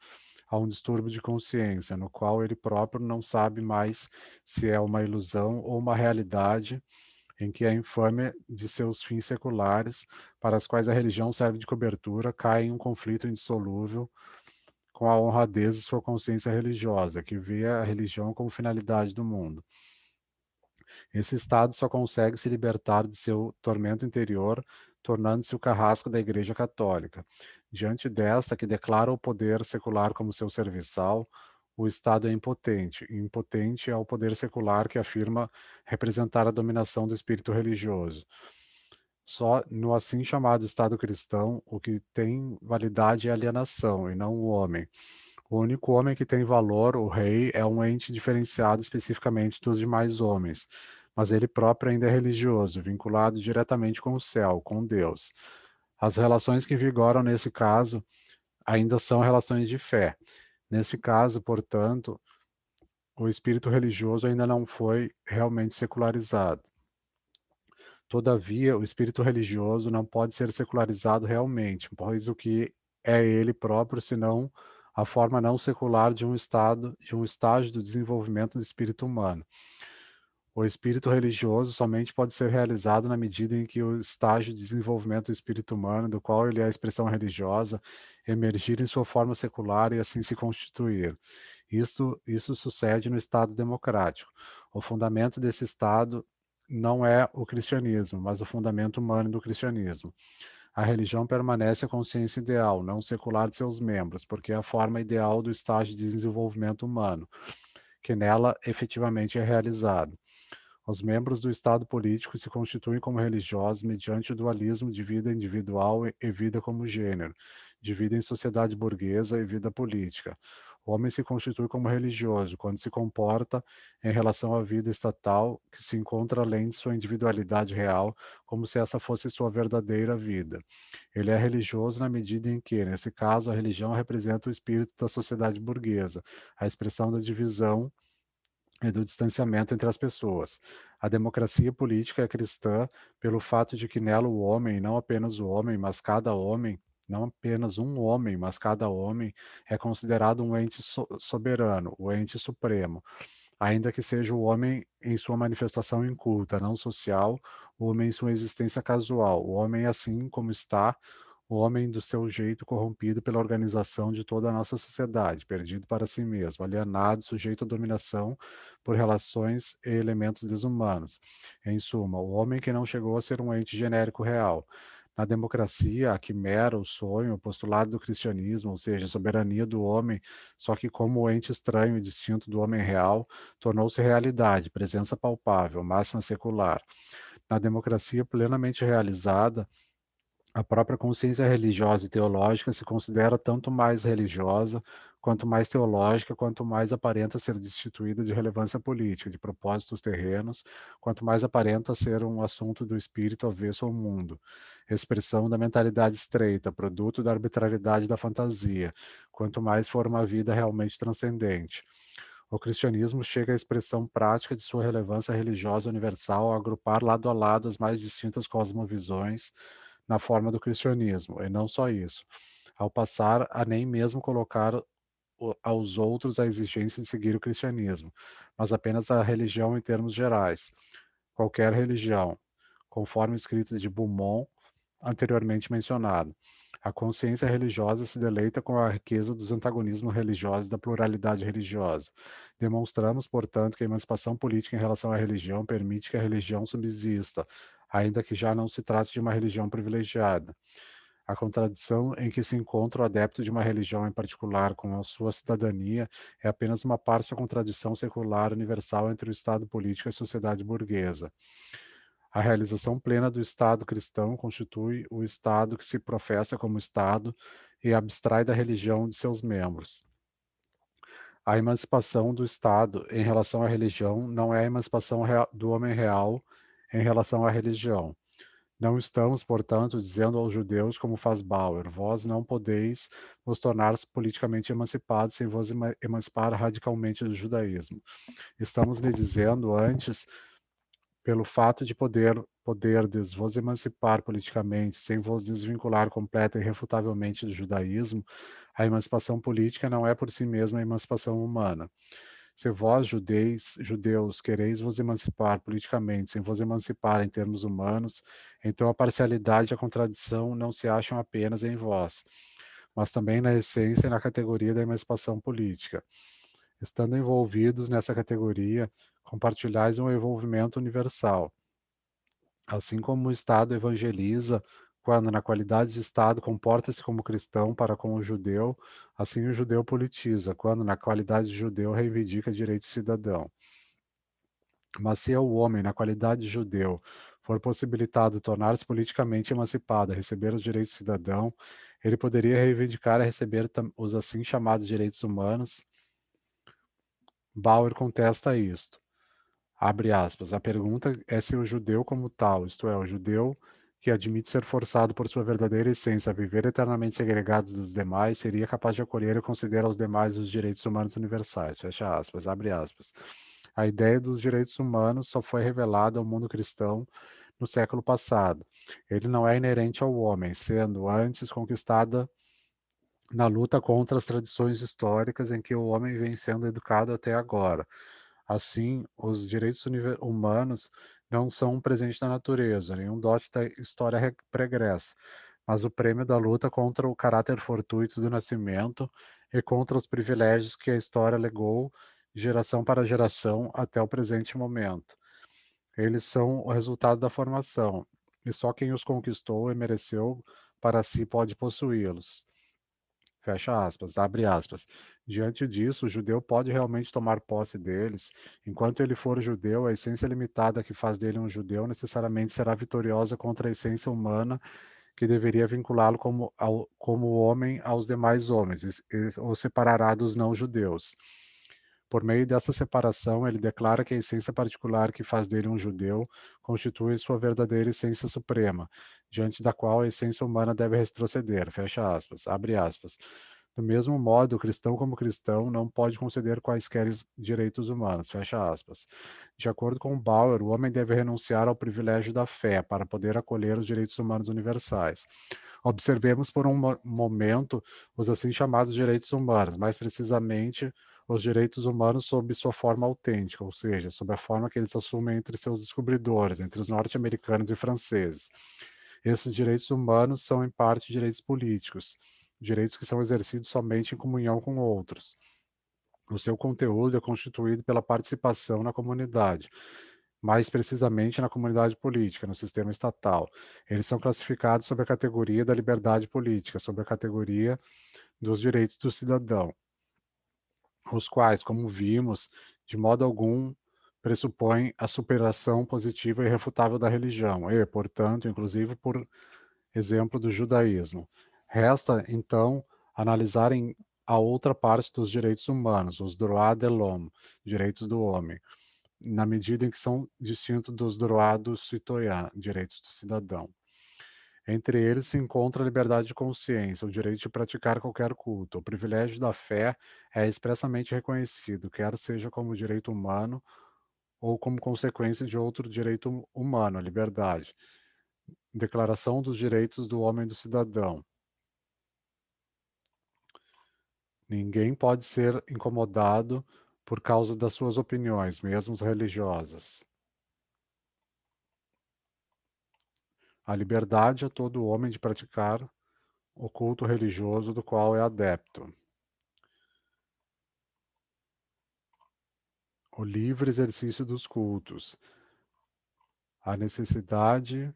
a um distúrbio de consciência, no qual ele próprio não sabe mais se é uma ilusão ou uma realidade, em que a infâmia de seus fins seculares, para as quais a religião serve de cobertura, cai em um conflito indissolúvel com a honradez de sua consciência religiosa, que vê a religião como finalidade do mundo. Esse estado só consegue se libertar de seu tormento interior, tornando-se o carrasco da Igreja Católica. Diante desta, que declara o poder secular como seu serviçal, o Estado é impotente. Impotente é o poder secular que afirma representar a dominação do espírito religioso. Só no assim chamado Estado cristão, o que tem validade é a alienação, e não o homem. O único homem que tem valor, o rei, é um ente diferenciado especificamente dos demais homens, mas ele próprio ainda é religioso, vinculado diretamente com o céu, com Deus. As relações que vigoram nesse caso ainda são relações de fé. Nesse caso, portanto, o espírito religioso ainda não foi realmente secularizado. Todavia, o espírito religioso não pode ser secularizado realmente, pois o que é ele próprio, senão a forma não secular de um estado, de um estágio do desenvolvimento do espírito humano. O espírito religioso somente pode ser realizado na medida em que o estágio de desenvolvimento do espírito humano, do qual ele é a expressão religiosa, emergir em sua forma secular e assim se constituir. Isso sucede no Estado democrático. O fundamento desse Estado não é o cristianismo, mas o fundamento humano do cristianismo. A religião permanece a consciência ideal, não secular de seus membros, porque é a forma ideal do estágio de desenvolvimento humano, que nela efetivamente é realizado. Os membros do Estado político se constituem como religiosos mediante o dualismo de vida individual e vida como gênero, de vida em sociedade burguesa e vida política. O homem se constitui como religioso quando se comporta em relação à vida estatal, que se encontra além de sua individualidade real, como se essa fosse sua verdadeira vida. Ele é religioso na medida em que, nesse caso, a religião representa o espírito da sociedade burguesa, a expressão da divisão e do distanciamento entre as pessoas. A democracia política é cristã pelo fato de que nela o homem, não apenas o homem, mas cada homem, não apenas um homem, mas cada homem, é considerado um ente soberano, o ente supremo. Ainda que seja o homem em sua manifestação inculta, não social, o homem em sua existência casual, o homem assim como está, o homem do seu jeito corrompido pela organização de toda a nossa sociedade, perdido para si mesmo, alienado, sujeito à dominação por relações e elementos desumanos. Em suma, o homem que não chegou a ser um ente genérico real. Na democracia, a quimera, o sonho, o postulado do cristianismo, ou seja, a soberania do homem, só que como ente estranho e distinto do homem real, tornou-se realidade, presença palpável, máxima secular. Na democracia plenamente realizada, a própria consciência religiosa e teológica se considera tanto mais religiosa, quanto mais teológica, quanto mais aparenta ser destituída de relevância política, de propósitos terrenos, quanto mais aparenta ser um assunto do espírito avesso ao mundo, expressão da mentalidade estreita, produto da arbitrariedade da fantasia, quanto mais for uma vida realmente transcendente. O cristianismo chega à expressão prática de sua relevância religiosa universal ao agrupar lado a lado as mais distintas cosmovisões na forma do cristianismo, e não só isso, ao passar a nem mesmo colocar aos outros a exigência de seguir o cristianismo, mas apenas a religião em termos gerais, qualquer religião, conforme escrito de Beaumont, anteriormente mencionado. A consciência religiosa se deleita com a riqueza dos antagonismos religiosos e da pluralidade religiosa. Demonstramos, portanto, que a emancipação política em relação à religião permite que a religião subsista, ainda que já não se trate de uma religião privilegiada. A contradição em que se encontra o adepto de uma religião em particular com a sua cidadania é apenas uma parte da contradição secular universal entre o Estado político e a sociedade burguesa. A realização plena do Estado cristão constitui o Estado que se professa como Estado e abstrai da religião de seus membros. A emancipação do Estado em relação à religião não é a emancipação do homem real em relação à religião. Não estamos, portanto, dizendo aos judeus, como faz Bauer, vós não podeis vos tornar politicamente emancipados sem vos emancipar radicalmente do judaísmo. Estamos lhe dizendo antes, pelo fato de poderdes vos emancipar politicamente sem vos desvincular completa e irrefutavelmente do judaísmo, a emancipação política não é por si mesma a emancipação humana. Se vós, judeus, quereis vos emancipar politicamente sem vos emancipar em termos humanos, então a parcialidade e a contradição não se acham apenas em vós, mas também na essência e na categoria da emancipação política. Estando envolvidos nessa categoria, compartilhais um envolvimento universal. Assim como o Estado evangeliza, quando, na qualidade de Estado, comporta-se como cristão para com o judeu, assim o judeu politiza, quando, na qualidade de judeu, reivindica direito cidadão. Mas se o homem, na qualidade de judeu, for possibilitado tornar-se politicamente emancipado, a receber os direitos cidadão, ele poderia reivindicar a receber os assim chamados direitos humanos. Bauer contesta isto. Abre aspas. A pergunta é se o judeu como tal, isto é, o judeu que admite ser forçado por sua verdadeira essência a viver eternamente segregado dos demais, seria capaz de acolher e considerar aos demais os direitos humanos universais. Fecha aspas, abre aspas. A ideia dos direitos humanos só foi revelada ao mundo cristão no século passado. Ele não é inerente ao homem, sendo antes conquistada na luta contra as tradições históricas em que o homem vem sendo educado até agora. Assim, os direitos humanos não são um presente da natureza, nenhum dote da história pregressa, mas o prêmio da luta contra o caráter fortuito do nascimento e contra os privilégios que a história legou de geração para geração até o presente momento. Eles são o resultado da formação, e só quem os conquistou e mereceu para si pode possuí-los. Fecha aspas, abre aspas. Diante disso, o judeu pode realmente tomar posse deles. Enquanto ele for judeu, a essência limitada que faz dele um judeu necessariamente será vitoriosa contra a essência humana que deveria vinculá-lo como homem aos demais homens, ou separará dos não-judeus. Por meio dessa separação, ele declara que a essência particular que faz dele um judeu constitui sua verdadeira essência suprema, diante da qual a essência humana deve retroceder. Fecha aspas, abre aspas. Do mesmo modo, o cristão como cristão não pode conceder quaisquer direitos humanos, fecha aspas. De acordo com Bauer, o homem deve renunciar ao privilégio da fé para poder acolher os direitos humanos universais. Observemos por um momento os assim chamados direitos humanos, mais precisamente os direitos humanos sob sua forma autêntica, ou seja, sob a forma que eles assumem entre seus descobridores, entre os norte-americanos e franceses. Esses direitos humanos são, em parte, direitos políticos, direitos que são exercidos somente em comunhão com outros. O seu conteúdo é constituído pela participação na comunidade, mais precisamente na comunidade política, no sistema estatal. Eles são classificados sob a categoria da liberdade política, sob a categoria dos direitos do cidadão, os quais, como vimos, de modo algum pressupõem a superação positiva e irrefutável da religião e, portanto, inclusive por exemplo do judaísmo. Resta, então, analisarem a outra parte dos direitos humanos, os droits de l'homme, direitos do homem, na medida em que são distintos dos droits du citoyen, direitos do cidadão. Entre eles se encontra a liberdade de consciência, o direito de praticar qualquer culto. O privilégio da fé é expressamente reconhecido, quer seja como direito humano ou como consequência de outro direito humano, a liberdade. Declaração dos Direitos do Homem e do Cidadão. Ninguém pode ser incomodado por causa das suas opiniões, mesmo religiosas. A liberdade a todo homem de praticar o culto religioso do qual é adepto. O livre exercício dos cultos. A necessidade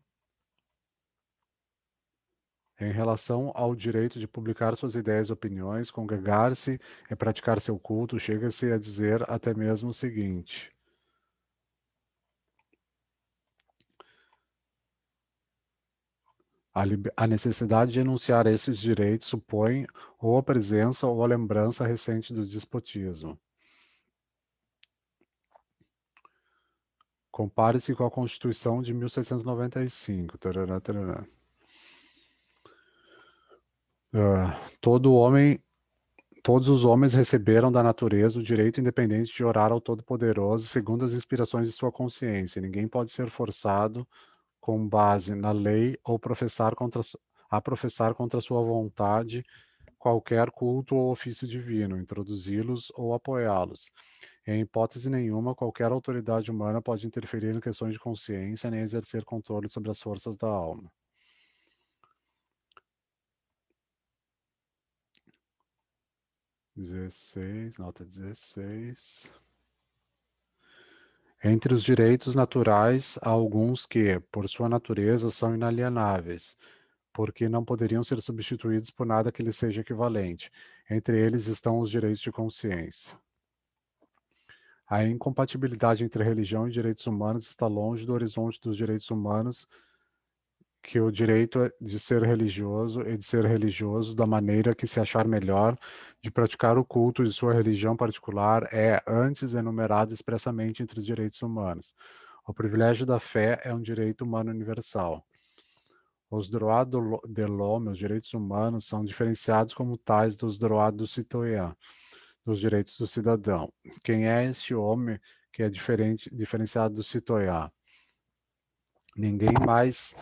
Em relação ao direito de publicar suas ideias e opiniões, congregar-se e praticar seu culto, chega-se a dizer até mesmo o seguinte: a necessidade de enunciar esses direitos supõe ou a presença ou a lembrança recente do despotismo. Compare-se com a Constituição de 1795. Tarará, tarará. Todo homem, todos os homens receberam da natureza o direito independente de orar ao Todo-Poderoso segundo as inspirações de sua consciência. Ninguém pode ser forçado com base na lei ou a professar contra sua vontade qualquer culto ou ofício divino, introduzi-los ou apoiá-los. Em hipótese nenhuma, qualquer autoridade humana pode interferir em questões de consciência nem exercer controle sobre as forças da alma. 16, nota 16. Entre os direitos naturais, há alguns que, por sua natureza, são inalienáveis, porque não poderiam ser substituídos por nada que lhes seja equivalente. Entre eles estão os direitos de consciência. A incompatibilidade entre religião e direitos humanos está longe do horizonte dos direitos humanos, que o direito de ser religioso e de ser religioso da maneira que se achar melhor, de praticar o culto de sua religião particular, é antes enumerado expressamente entre os direitos humanos. O privilégio da fé é um direito humano universal. Os droits de l'homme, os direitos humanos, são diferenciados como tais dos droits du citoyen, dos direitos do cidadão. Quem é este homem que é diferenciado do citoyen? Ninguém mais,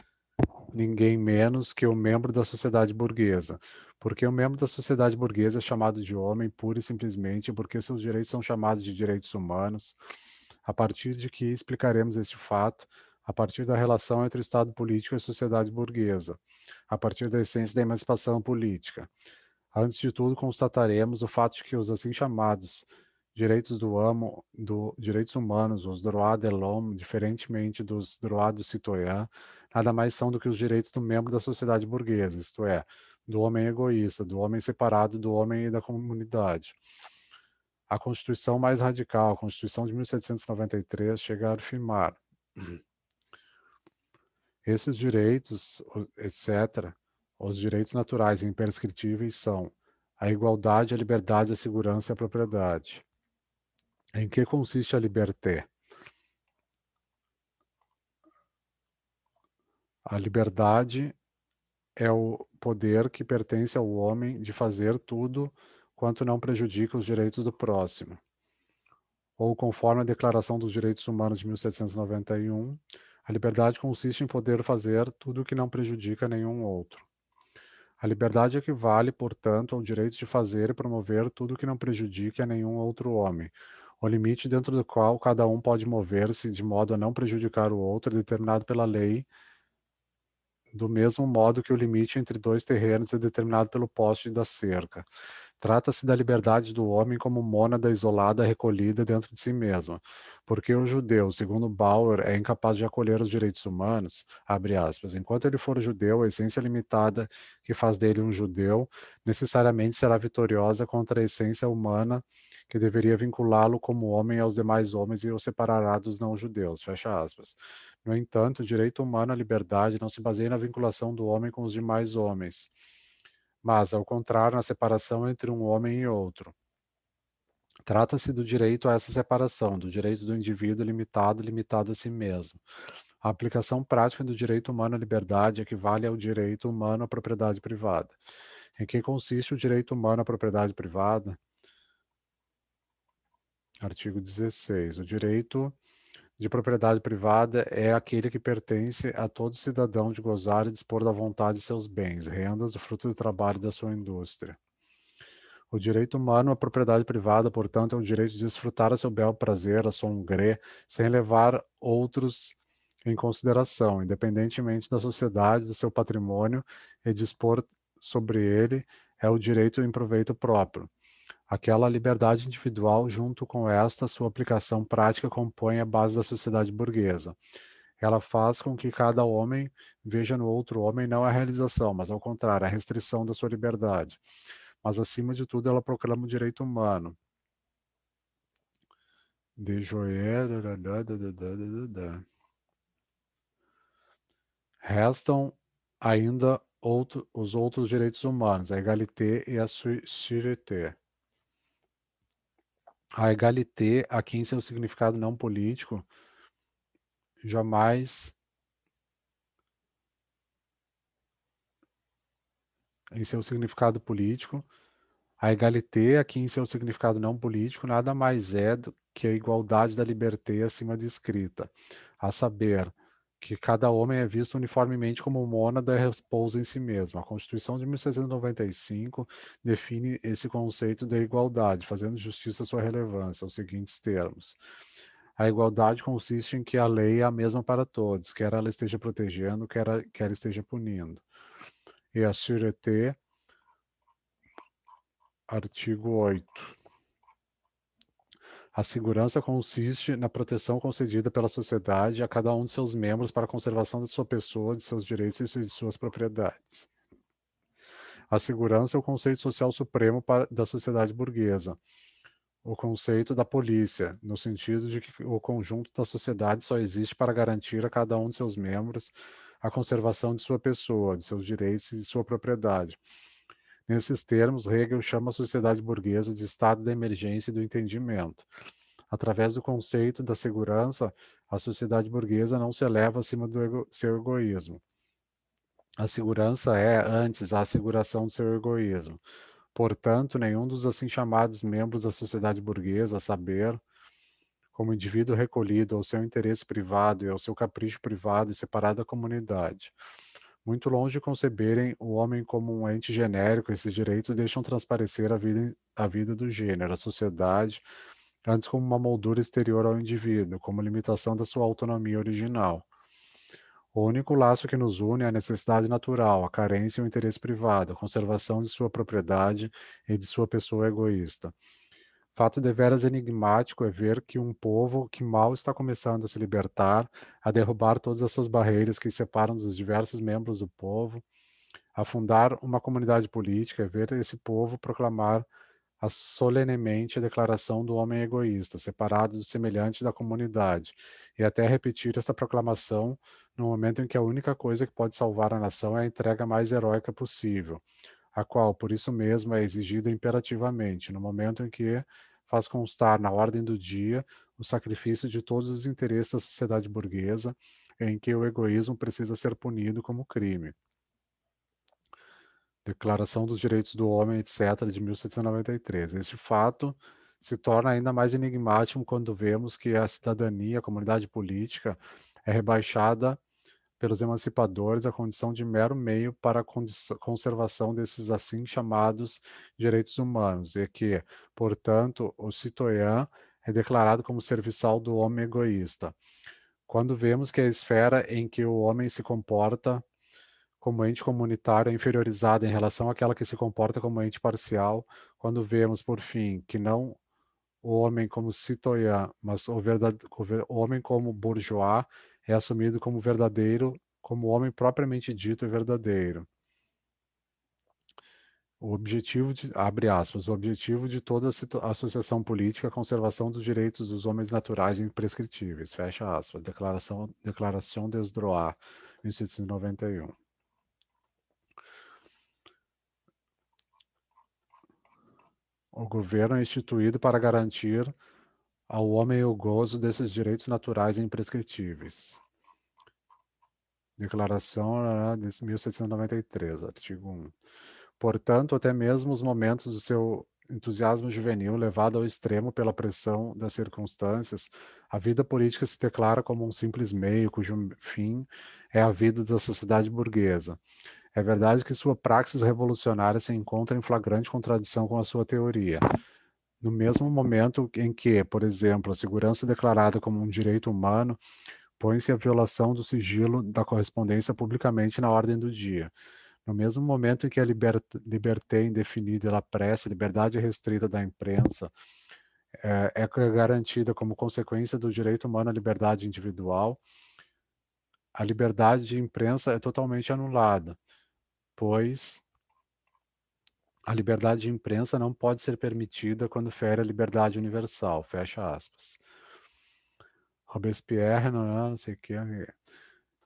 ninguém menos que o membro da sociedade burguesa. Porque o membro da sociedade burguesa é chamado de homem pura e simplesmente porque seus direitos são chamados de direitos humanos, a partir de que explicaremos este fato, a partir da relação entre o Estado político e a sociedade burguesa, a partir da essência da emancipação política. Antes de tudo, constataremos o fato de que os assim chamados direitos humanos, os droits de l'homme, diferentemente dos droits du citoyen, nada mais são do que os direitos do membro da sociedade burguesa, isto é, do homem egoísta, do homem separado do homem e da comunidade. A Constituição mais radical, a Constituição de 1793, chega a afirmar esses direitos, etc., os direitos naturais e imprescritíveis são a igualdade, a liberdade, a segurança e a propriedade. Em que consiste a liberté? A liberdade é o poder que pertence ao homem de fazer tudo quanto não prejudica os direitos do próximo. Ou conforme a Declaração dos Direitos Humanos de 1791, a liberdade consiste em poder fazer tudo o que não prejudica nenhum outro. A liberdade equivale, portanto, ao direito de fazer e promover tudo o que não prejudique a nenhum outro homem, o limite dentro do qual cada um pode mover-se de modo a não prejudicar o outro é determinado pela lei, do mesmo modo que o limite entre dois terrenos é determinado pelo poste da cerca. Trata-se da liberdade do homem como mônada isolada recolhida dentro de si mesma, porque o judeu, segundo Bauer, é incapaz de acolher os direitos humanos, abre aspas, enquanto ele for judeu, a essência limitada que faz dele um judeu necessariamente será vitoriosa contra a essência humana que deveria vinculá-lo como homem aos demais homens e o separará dos não-judeus, fecha aspas. No entanto, o direito humano à liberdade não se baseia na vinculação do homem com os demais homens, mas, ao contrário, na separação entre um homem e outro. Trata-se do direito a essa separação, do direito do indivíduo limitado a si mesmo. A aplicação prática do direito humano à liberdade equivale ao direito humano à propriedade privada. Em que consiste o direito humano à propriedade privada? Artigo 16. O direito de propriedade privada é aquele que pertence a todo cidadão de gozar e dispor da vontade de seus bens, rendas, o fruto do trabalho da sua indústria. O direito humano à propriedade privada, portanto, é o direito de desfrutar a seu bel prazer, a son gré, sem levar outros em consideração, independentemente da sociedade, do seu patrimônio, e dispor sobre ele é o direito em proveito próprio. Aquela liberdade individual, junto com esta, sua aplicação prática compõe a base da sociedade burguesa. Ela faz com que cada homem veja no outro homem não a realização, mas ao contrário, a restrição da sua liberdade. Mas, acima de tudo, ela proclama o direito humano. De Joé. Restam ainda os outros direitos humanos, a égalité e a sûreté. A égalité, aqui em seu significado não político, jamais, em seu significado político, a égalité, aqui em seu significado não político, nada mais é do que a igualdade da liberté acima descrita, a saber, que cada homem é visto uniformemente como mônada e repousa em si mesmo. A Constituição de 1795 define esse conceito de igualdade, fazendo justiça à sua relevância, aos seguintes termos. A igualdade consiste em que a lei é a mesma para todos, quer ela esteja protegendo, quer esteja punindo. E a sûreté, artigo 8. A segurança consiste na proteção concedida pela sociedade a cada um de seus membros para a conservação de sua pessoa, de seus direitos e de suas propriedades. A segurança é o conceito social supremo da sociedade burguesa. O conceito da polícia, no sentido de que o conjunto da sociedade só existe para garantir a cada um de seus membros a conservação de sua pessoa, de seus direitos e de sua propriedade. Nesses termos, Hegel chama a sociedade burguesa de estado da emergência e do entendimento. Através do conceito da segurança, a sociedade burguesa não se eleva acima do seu egoísmo. A segurança é, antes, a asseguração do seu egoísmo. Portanto, nenhum dos assim chamados membros da sociedade burguesa, a saber, como indivíduo recolhido ao seu interesse privado e ao seu capricho privado e separado da comunidade. Muito longe de conceberem o homem como um ente genérico, esses direitos deixam transparecer a vida do gênero, a sociedade, antes como uma moldura exterior ao indivíduo, como limitação da sua autonomia original. O único laço que nos une é a necessidade natural, a carência e o interesse privado, a conservação de sua propriedade e de sua pessoa egoísta. Fato deveras enigmático é ver que um povo que mal está começando a se libertar, a derrubar todas as suas barreiras que separam dos diversos membros do povo, a fundar uma comunidade política, é ver esse povo proclamar solenemente a declaração do homem egoísta, separado do semelhante da comunidade, e até repetir esta proclamação no momento em que a única coisa que pode salvar a nação é a entrega mais heróica possível, a qual, por isso mesmo, é exigida imperativamente, no momento em que faz constar na ordem do dia o sacrifício de todos os interesses da sociedade burguesa, em que o egoísmo precisa ser punido como crime. Declaração dos Direitos do Homem, etc., de 1793. Este fato se torna ainda mais enigmático quando vemos que a cidadania, a comunidade política, é rebaixada pelos emancipadores à condição de mero meio para a conservação desses assim chamados direitos humanos, e que, portanto, o citoyen é declarado como serviçal do homem egoísta. Quando vemos que a esfera em que o homem se comporta como ente comunitário é inferiorizada em relação àquela que se comporta como ente parcial, quando vemos, por fim, que não o homem como citoyen, mas o homem como bourgeois é assumido como verdadeiro, como homem propriamente dito e verdadeiro. O objetivo abre aspas, o objetivo de toda associação política é a conservação dos direitos dos homens naturais e imprescritíveis, fecha aspas, Declaração des Droits, 1791. O governo é instituído para garantir ao homem o gozo desses direitos naturais e imprescritíveis. Declaração de 1793, artigo 1. Portanto, até mesmo os momentos do seu entusiasmo juvenil, levado ao extremo pela pressão das circunstâncias, a vida política se declara como um simples meio cujo fim é a vida da sociedade burguesa. É verdade que sua praxis revolucionária se encontra em flagrante contradição com a sua teoria. No mesmo momento em que, por exemplo, a segurança declarada como um direito humano põe-se a violação do sigilo da correspondência publicamente na ordem do dia. No mesmo momento em que a liberté indefinida da pressa, liberdade restrita da imprensa, é garantida como consequência do direito humano à liberdade individual, A liberdade de imprensa é totalmente anulada, pois a liberdade de imprensa não pode ser permitida quando fere a liberdade universal, fecha aspas. Robespierre, não sei o que.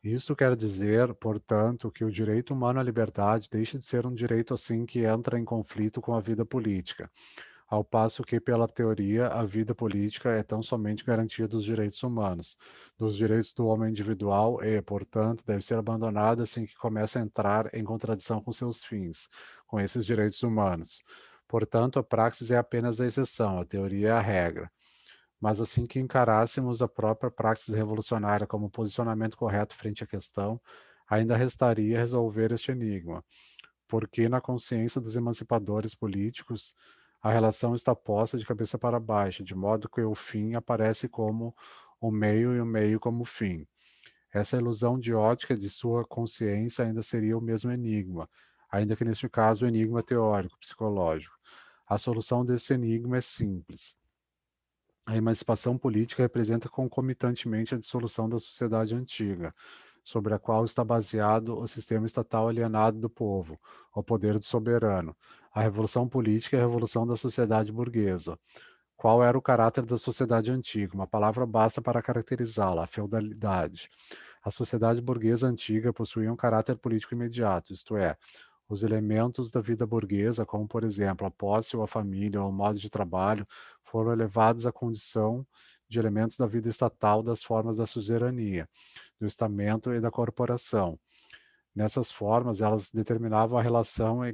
Isso quer dizer, portanto, que o direito humano à liberdade deixa de ser um direito assim que entra em conflito com a vida política, ao passo que, pela teoria, a vida política é tão somente garantia dos direitos humanos, dos direitos do homem individual e, portanto, deve ser abandonada assim que começa a entrar em contradição com seus fins, com esses direitos humanos. Portanto, a praxis é apenas a exceção, a teoria é a regra. Mas assim que encarássemos a própria praxis revolucionária como posicionamento correto frente à questão, ainda restaria resolver este enigma, porque na consciência dos emancipadores políticos, a relação está posta de cabeça para baixo, de modo que o fim aparece como o meio e o meio como o fim. Essa ilusão de ótica de sua consciência ainda seria o mesmo enigma, ainda que neste caso o enigma teórico, psicológico. A solução desse enigma é simples. A emancipação política representa concomitantemente a dissolução da sociedade antiga, sobre a qual está baseado o sistema estatal alienado do povo, o poder do soberano. A revolução política é a revolução da sociedade burguesa. Qual era o caráter da sociedade antiga? Uma palavra basta para caracterizá-la: a feudalidade. A sociedade burguesa antiga possuía um caráter político imediato, isto é, os elementos da vida burguesa, como por exemplo a posse ou a família ou o modo de trabalho, foram elevados à condição de elementos da vida estatal das formas da suzerania, do estamento e da corporação. Nessas formas, elas determinavam a relação de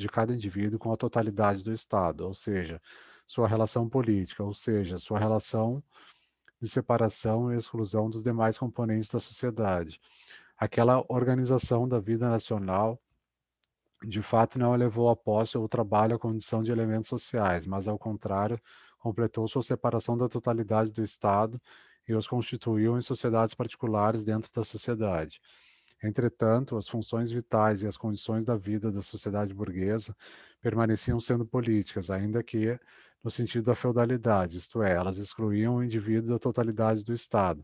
cada indivíduo com a totalidade do Estado, ou seja, sua relação política, ou seja, sua relação de separação e exclusão dos demais componentes da sociedade. Aquela organização da vida nacional de fato não elevou a posse ou o trabalho à condição de elementos sociais, mas, ao contrário, completou sua separação da totalidade do Estado e os constituiu em sociedades particulares dentro da sociedade. Entretanto, as funções vitais e as condições da vida da sociedade burguesa permaneciam sendo políticas, ainda que no sentido da feudalidade, isto é, elas excluíam o indivíduo da totalidade do Estado,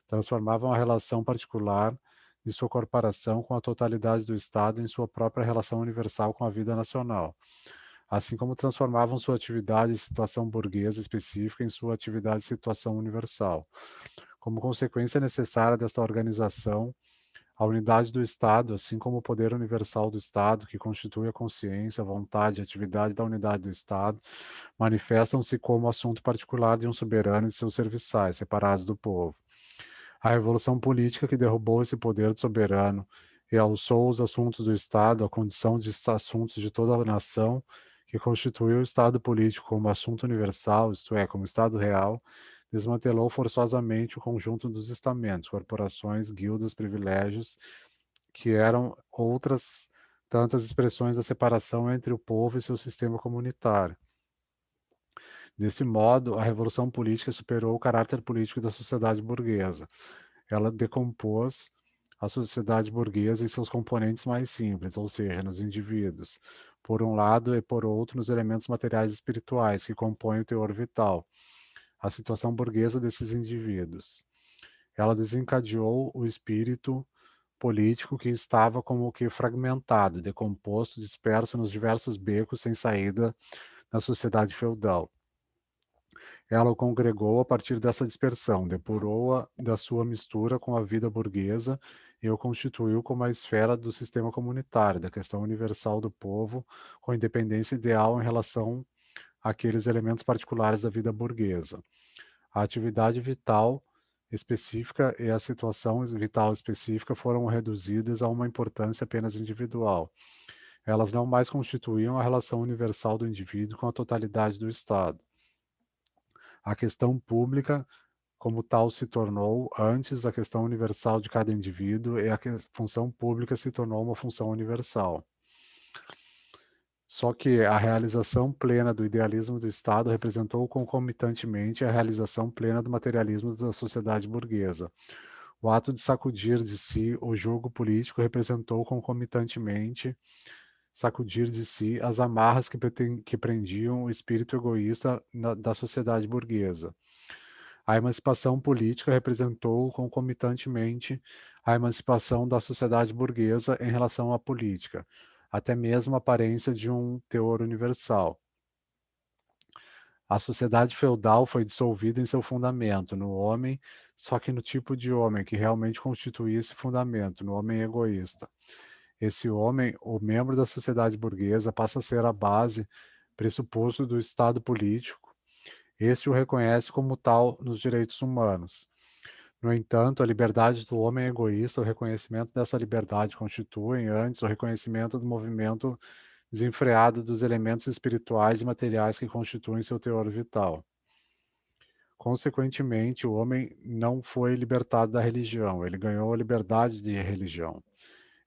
transformavam a relação particular de sua corporação com a totalidade do Estado em sua própria relação universal com a vida nacional, assim como transformavam sua atividade e situação burguesa específica em sua atividade e situação universal. Como consequência necessária desta organização, a unidade do Estado, assim como o poder universal do Estado, que constitui a consciência, a vontade e a atividade da unidade do Estado, manifestam-se como assunto particular de um soberano e de seus serviçais, separados do povo. A revolução política que derrubou esse poder do soberano e alçou os assuntos do Estado à condição de assuntos de toda a nação, que constituiu o Estado político como assunto universal, isto é, como Estado real, desmantelou forçosamente o conjunto dos estamentos, corporações, guildas, privilégios, que eram outras tantas expressões da separação entre o povo e seu sistema comunitário. Desse modo, a revolução política superou o caráter político da sociedade burguesa. Ela decompôs a sociedade burguesa em seus componentes mais simples, ou seja, nos indivíduos, por um lado, e por outro, nos elementos materiais e espirituais que compõem o teor vital, a situação burguesa desses indivíduos. Ela desencadeou o espírito político que estava como que fragmentado, decomposto, disperso nos diversos becos sem saída da sociedade feudal. Ela o congregou a partir dessa dispersão, depurou-a da sua mistura com a vida burguesa e o constituiu como a esfera do sistema comunitário, da questão universal do povo, com independência ideal em relação àqueles elementos particulares da vida burguesa. A atividade vital específica e a situação vital específica foram reduzidas a uma importância apenas individual. Elas não mais constituíam a relação universal do indivíduo com a totalidade do Estado. A questão pública, como tal, se tornou antes a questão universal de cada indivíduo e a função pública se tornou uma função universal. Só que a realização plena do idealismo do Estado representou concomitantemente a realização plena do materialismo da sociedade burguesa. O ato de sacudir de si o jugo político representou concomitantemente sacudir de si as amarras que prendiam o espírito egoísta da sociedade burguesa. A emancipação política representou concomitantemente a emancipação da sociedade burguesa em relação à política, até mesmo a aparência de um teor universal. A sociedade feudal foi dissolvida em seu fundamento, no homem, só que no tipo de homem que realmente constituía esse fundamento, no homem egoísta. Esse homem, o membro da sociedade burguesa, passa a ser a base, pressuposto do Estado político. Este o reconhece como tal nos direitos humanos. No entanto, a liberdade do homem egoísta, o reconhecimento dessa liberdade constituem, antes, o reconhecimento do movimento desenfreado dos elementos espirituais e materiais que constituem seu teor vital. Consequentemente, o homem não foi libertado da religião, ele ganhou a liberdade de religião.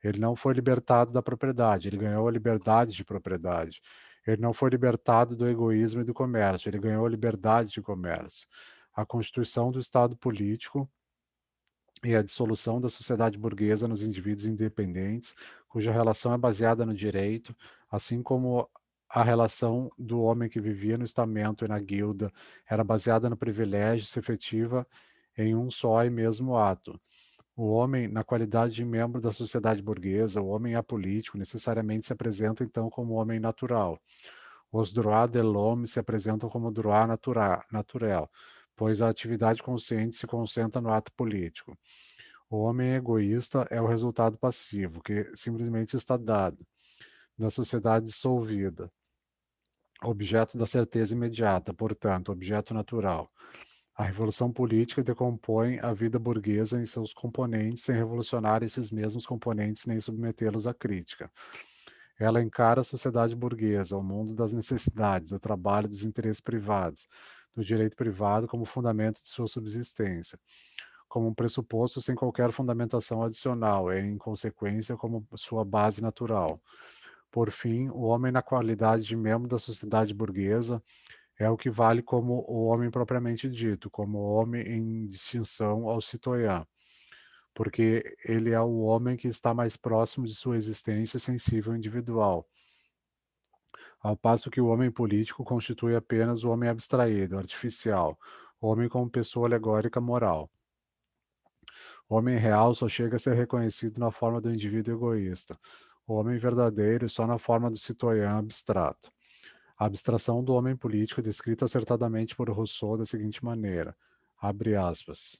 Ele não foi libertado da propriedade, ele ganhou a liberdade de propriedade. Ele não foi libertado do egoísmo e do comércio, ele ganhou a liberdade de comércio. A constituição do Estado político e a dissolução da sociedade burguesa nos indivíduos independentes, cuja relação é baseada no direito, assim como a relação do homem que vivia no estamento e na guilda era baseada no privilégio, se efetiva em um só e mesmo ato. O homem, na qualidade de membro da sociedade burguesa, o homem apolítico, necessariamente se apresenta então como homem natural. Os droits de l'homme se apresentam como droit naturel, pois a atividade consciente se concentra no ato político. O homem egoísta é o resultado passivo, que simplesmente está dado, da sociedade dissolvida, objeto da certeza imediata, portanto, objeto natural. A revolução política decompõe a vida burguesa em seus componentes sem revolucionar esses mesmos componentes nem submetê-los à crítica. Ela encara a sociedade burguesa, o mundo das necessidades, do trabalho, dos interesses privados, do direito privado como fundamento de sua subsistência, como um pressuposto sem qualquer fundamentação adicional e, em consequência, como sua base natural. Por fim, o homem, na qualidade de membro da sociedade burguesa, é o que vale como o homem propriamente dito, como o homem em distinção ao citoyen, porque ele é o homem que está mais próximo de sua existência sensível individual, ao passo que o homem político constitui apenas o homem abstraído, artificial, o homem como pessoa alegórica moral. O homem real só chega a ser reconhecido na forma do indivíduo egoísta, o homem verdadeiro só na forma do citoyen abstrato. A abstração do homem político é descrita acertadamente por Rousseau da seguinte maneira, abre aspas,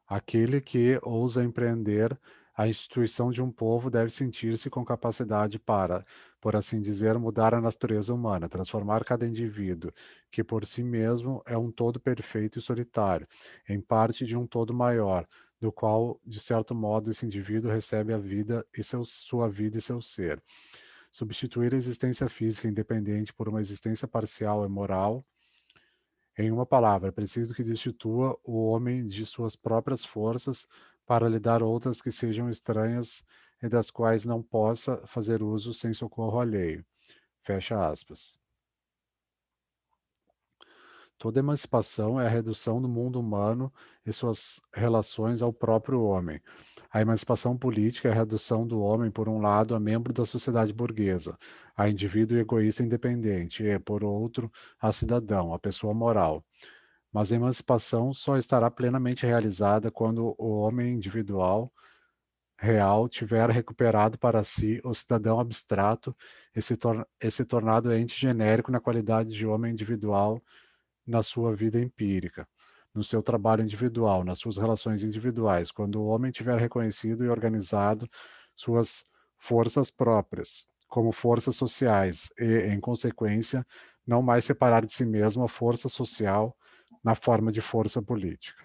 aquele que ousa empreender a instituição de um povo deve sentir-se com capacidade para, por assim dizer, mudar a natureza humana, transformar cada indivíduo, que por si mesmo é um todo perfeito e solitário, em parte de um todo maior, do qual, de certo modo, esse indivíduo recebe a vida e sua vida e seu ser. Substituir a existência física independente por uma existência parcial e moral. Em uma palavra, é preciso que destitua o homem de suas próprias forças para lhe dar outras que sejam estranhas e das quais não possa fazer uso sem socorro alheio. Fecha aspas. Toda emancipação é a redução do mundo humano e suas relações ao próprio homem. A emancipação política é a redução do homem, por um lado, a membro da sociedade burguesa, a indivíduo egoísta independente, e, por outro, a cidadão, a pessoa moral. Mas a emancipação só estará plenamente realizada quando o homem individual real tiver recuperado para si o cidadão abstrato e se tornado ente genérico na qualidade de homem individual na sua vida empírica, no seu trabalho individual, nas suas relações individuais, quando o homem tiver reconhecido e organizado suas forças próprias, como forças sociais, e, em consequência, não mais separar de si mesmo a força social na forma de força política.